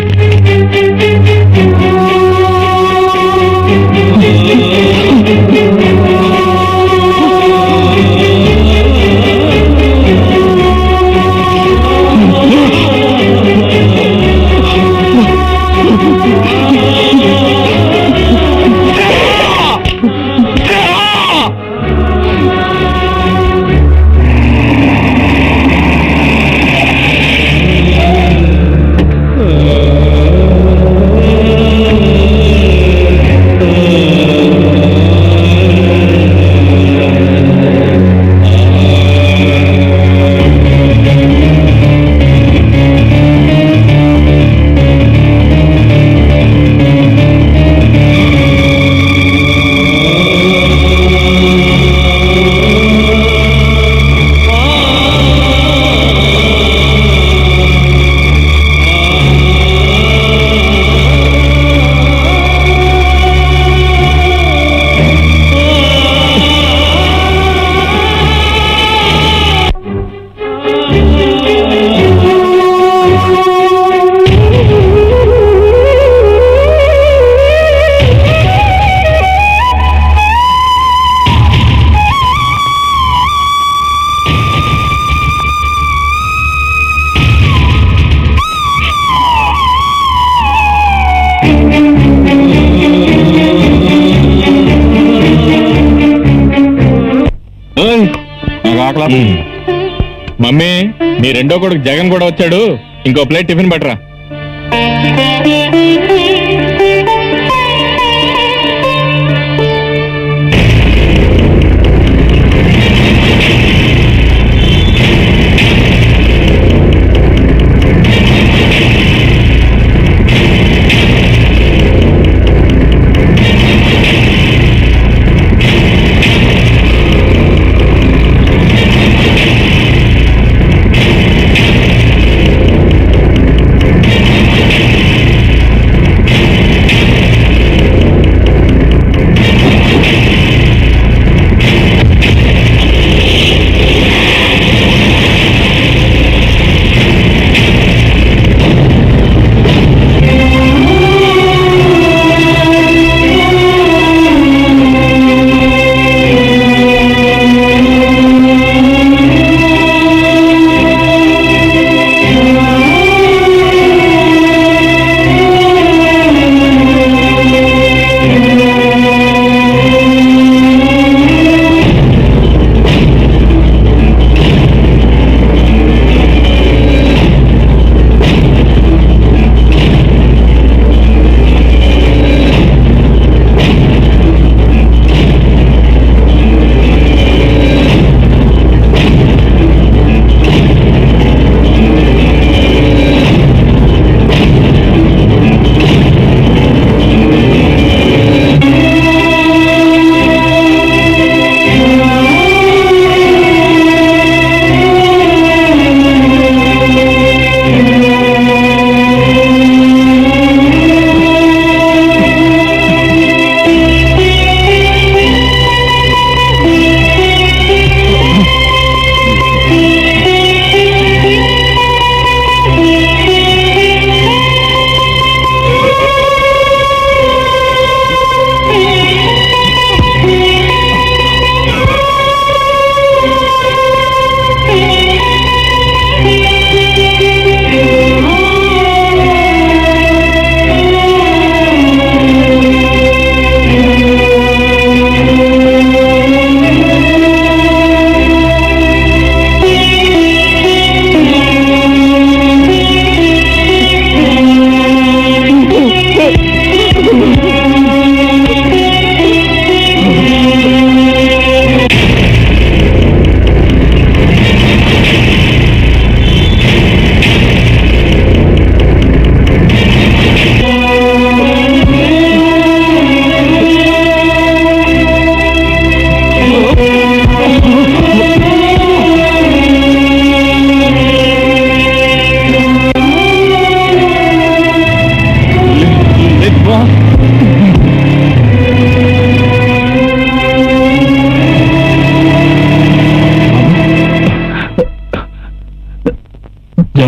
మమ్మీ, మీ రెండో కొడుకు జగన్ కూడా వచ్చాడు. ఇంకో ప్లేట్ టిఫిన్ పట్టరా.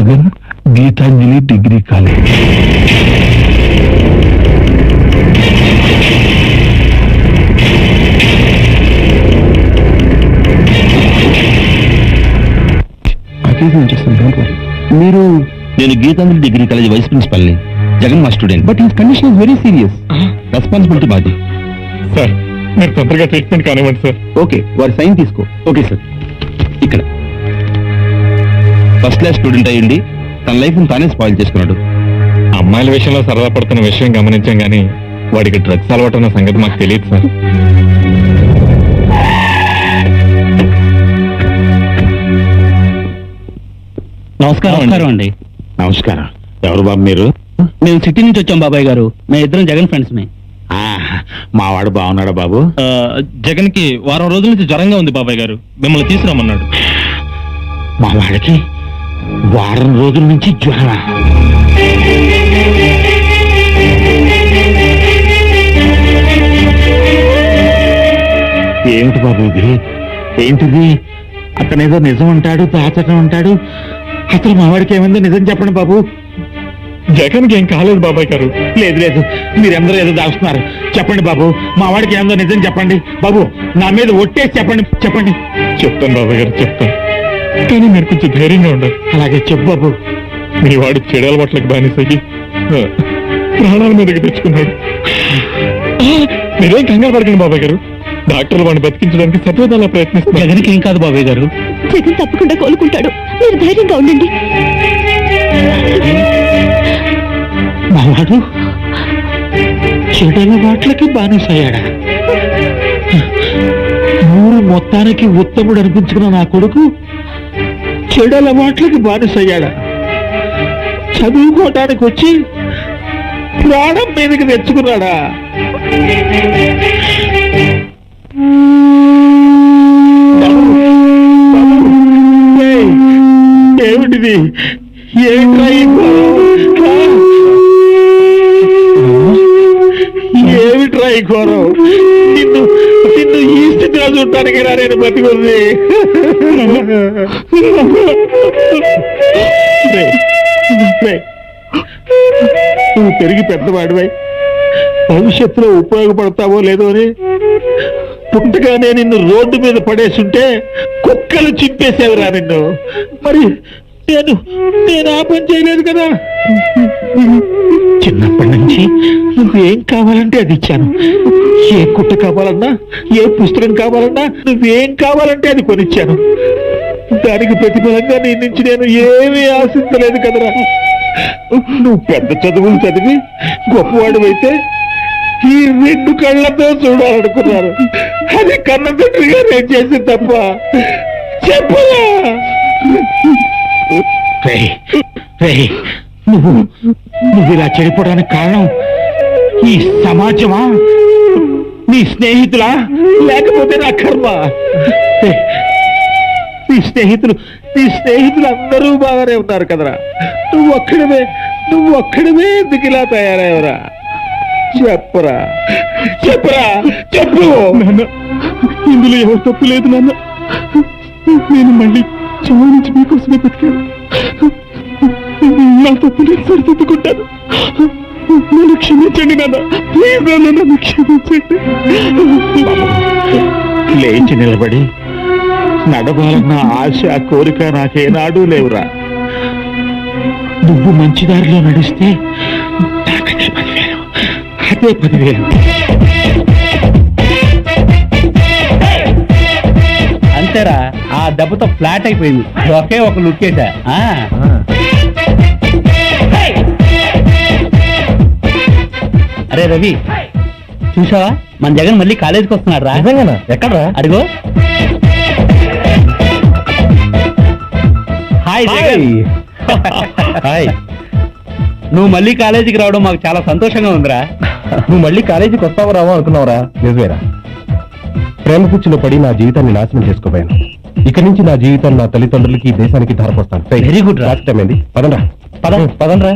Jagan Gitanjali degree college. మీరు? నేను గీతాంజలి డిగ్రీ కాలేజ్ వైస్ ప్రిన్సిపల్ని. జగన్ మా student. But his condition is very serious. Responsibility మాది. సార్ మీరు తొందరగా ట్రీట్మెంట్ కానివ్వండి సార్. ఓకే, వారి సైన్ తీసుకో. Okay sir. ఇక్కడ ఫస్ట్ క్లాస్ స్టూడెంట్ అయ్యండి తన లైఫ్ తానే స్పాయిల్ చేసుకున్నాడు. అమ్మాయిల విషయంలో సరదా పడుతున్న విషయం గమనించాం గానీ వాడికి డ్రగ్స్ అలవాటు ఉన్న సంగతి మాకు తెలియదు సార్. నమస్కారం అండి. నమస్కారం. ఎవరు బాబు మీరు? మేము సిటీ నుంచి వచ్చాం బాబాయ్ గారు. మేము ఇద్దరం జగన్ ఫ్రెండ్స్. మావాడు బాగున్నాడా బాబు? జగన్ కి వారం రోజుల నుంచి జ్వరంగా ఉంది బాబాయ్ గారు, మిమ్మల్ని తీసుకురమ్మన్నాడు. మా వాడికి వారం రోజుల నుంచి జ్వరమా? ఏమిటి బాబు ఇది? ఏంటిది? అతనేదో నిజం అంటాడు, దాచటం అంటాడు. అసలు మా వాడికి ఏమైందో నిజం చెప్పండి బాబు. జగన్ కి ఏం కాలేదు బాబాయ్ గారు. లేదు లేదు, మీరెందరూ ఏదో దాస్తున్నారు. చెప్పండి బాబు, మా వాడికి ఏమైందో నిజం చెప్పండి బాబు. నా మీద ఒట్టేసి చెప్పండి. చెప్పండి. చెప్తాను బాబాయ్ గారు, చెప్తాను. కానీ మీరు కొంచెం ధైర్యంగా ఉండాలి. అలాగే చెప్పు బాబు. మీ వాడు చెడు అలవాట్లకు బానిసయ్యి ప్రాణాల మీదకి తెచ్చుకున్నాడు. మీరేం కంగారు పడకండి బాబాయ్ గారు. డాక్టర్లు వాడిని బతికించడానికి సత్వదాలా ప్రయత్నిస్తున్నారు. జగన్కి ఏం కాదు బాబాయ్ గారు. జగన్ తప్పకుండా కోలుకుంటాడు, మీరు ధైర్యంగా ఉండండి. మా వాడు చెడు అలవాట్లకి బానిసయ్యాడా? ఊరు మొత్తానికి ఉత్తముడు అనిపించుకున్న నా కొడుకు చెడు అలవాట్లకి బానిసయ్యాడా? చదువుకోవటానికి వచ్చి ప్రాణం మీదకి తెచ్చుకున్నాడా? ఏయ్, ఏమిటిది? ఏమిట్రా ఈ ఘోరం? ఏమిట్రా ఈ ఘోరం? నిన్ను నిన్ను ఈ స్థితిలో చూడటానికి నేను బతికుంది. నువ్వు పెరిగి పెద్దవాడివై భవిష్యత్తులో ఉపయోగపడతావో లేదో అని పుట్టగానే నిన్ను రోడ్డు మీద పడేస్తుంటే కుక్కలు చింపేసేవరా నిన్ను. మరి నేను ఆ పని చేయలేదు కదా. చిన్నప్పటి నుంచి నువ్వేం కావాలంటే అది ఇచ్చాను. ఏ కుట్ట కావాలన్నా, ఏ పుస్తకం కావాలన్నా, నువ్వేం కావాలంటే అది కొనిచ్చాను. దానికి ప్రతిఫలంగా నీ నుంచి నేను ఏమీ ఆశించలేదు కదరా. నువ్వు పెద్ద చదువులు చదివి గొప్పవాడివైతే ఈ రెండు కళ్ళతో చూడాలనుకున్నారు. అది కన్న తండ్రిగా నేను చేసి తప్ప చెప్పరా? నువ్వు ఇలా చెడిపోవడానికి కారణం ఈ సమాజమా, నీ స్నేహితులా, లేకపోతే నా కర్మ? నీ స్నేహితులు అందరూ బాగానే ఉన్నారు కదరా. నువ్వు ఒక్కడమే ఎందుకు ఇలా తయారయ్యవరా? చెప్పరా చెప్పు. ఇందులో ఎవరు తప్పు లేదు నాన్న. నేను మళ్ళీ చావు నుంచి మీకోసమే బతికాను. నా తప్పు నేను సరిదిద్దుకుంటాను. నన్ను క్షమించండి నాన్న, ప్లీజ్ నాన్న, నన్ను క్షమించండి. లేచి నిలబడి నడవాలన్న ఆశ, కోరిక నాకేనాడూ లేవురా. నువ్వు మంచి దారిలో నడిస్తే నాకదే 10,000, అదే 10,000. అంతేరా, ఆ దెబ్బతో ఫ్లాట్ అయిపోయింది. ఒకే ఒక లుక్ వేసా. అరే రవి, చూసావా మన జగన్ మళ్ళీ కాలేజీకి వస్తున్నాడు రా. నిజంగానా? ఎక్కడరా? అడిగో. హాయ్ జగన్. హాయ్. నువ్వు మళ్ళీ కాలేజీకి రావడం మాకు చాలా సంతోషంగా ఉందిరా. నువ్వు మళ్ళీ కాలేజీకి వస్తావో రావో అనుకున్నావురా. నిజమేరా, ప్రేమ కుచ్చిలో పడి నా జీవితాన్ని నాశనం చేసుకోపోయాను. ఇక నుంచి నా జీవితాన్ని నా తల్లిదండ్రులకి, దేశానికి ధారపోస్తాను. వెరీ గుడ్ రా. పదండ్రా. పదండ్రా.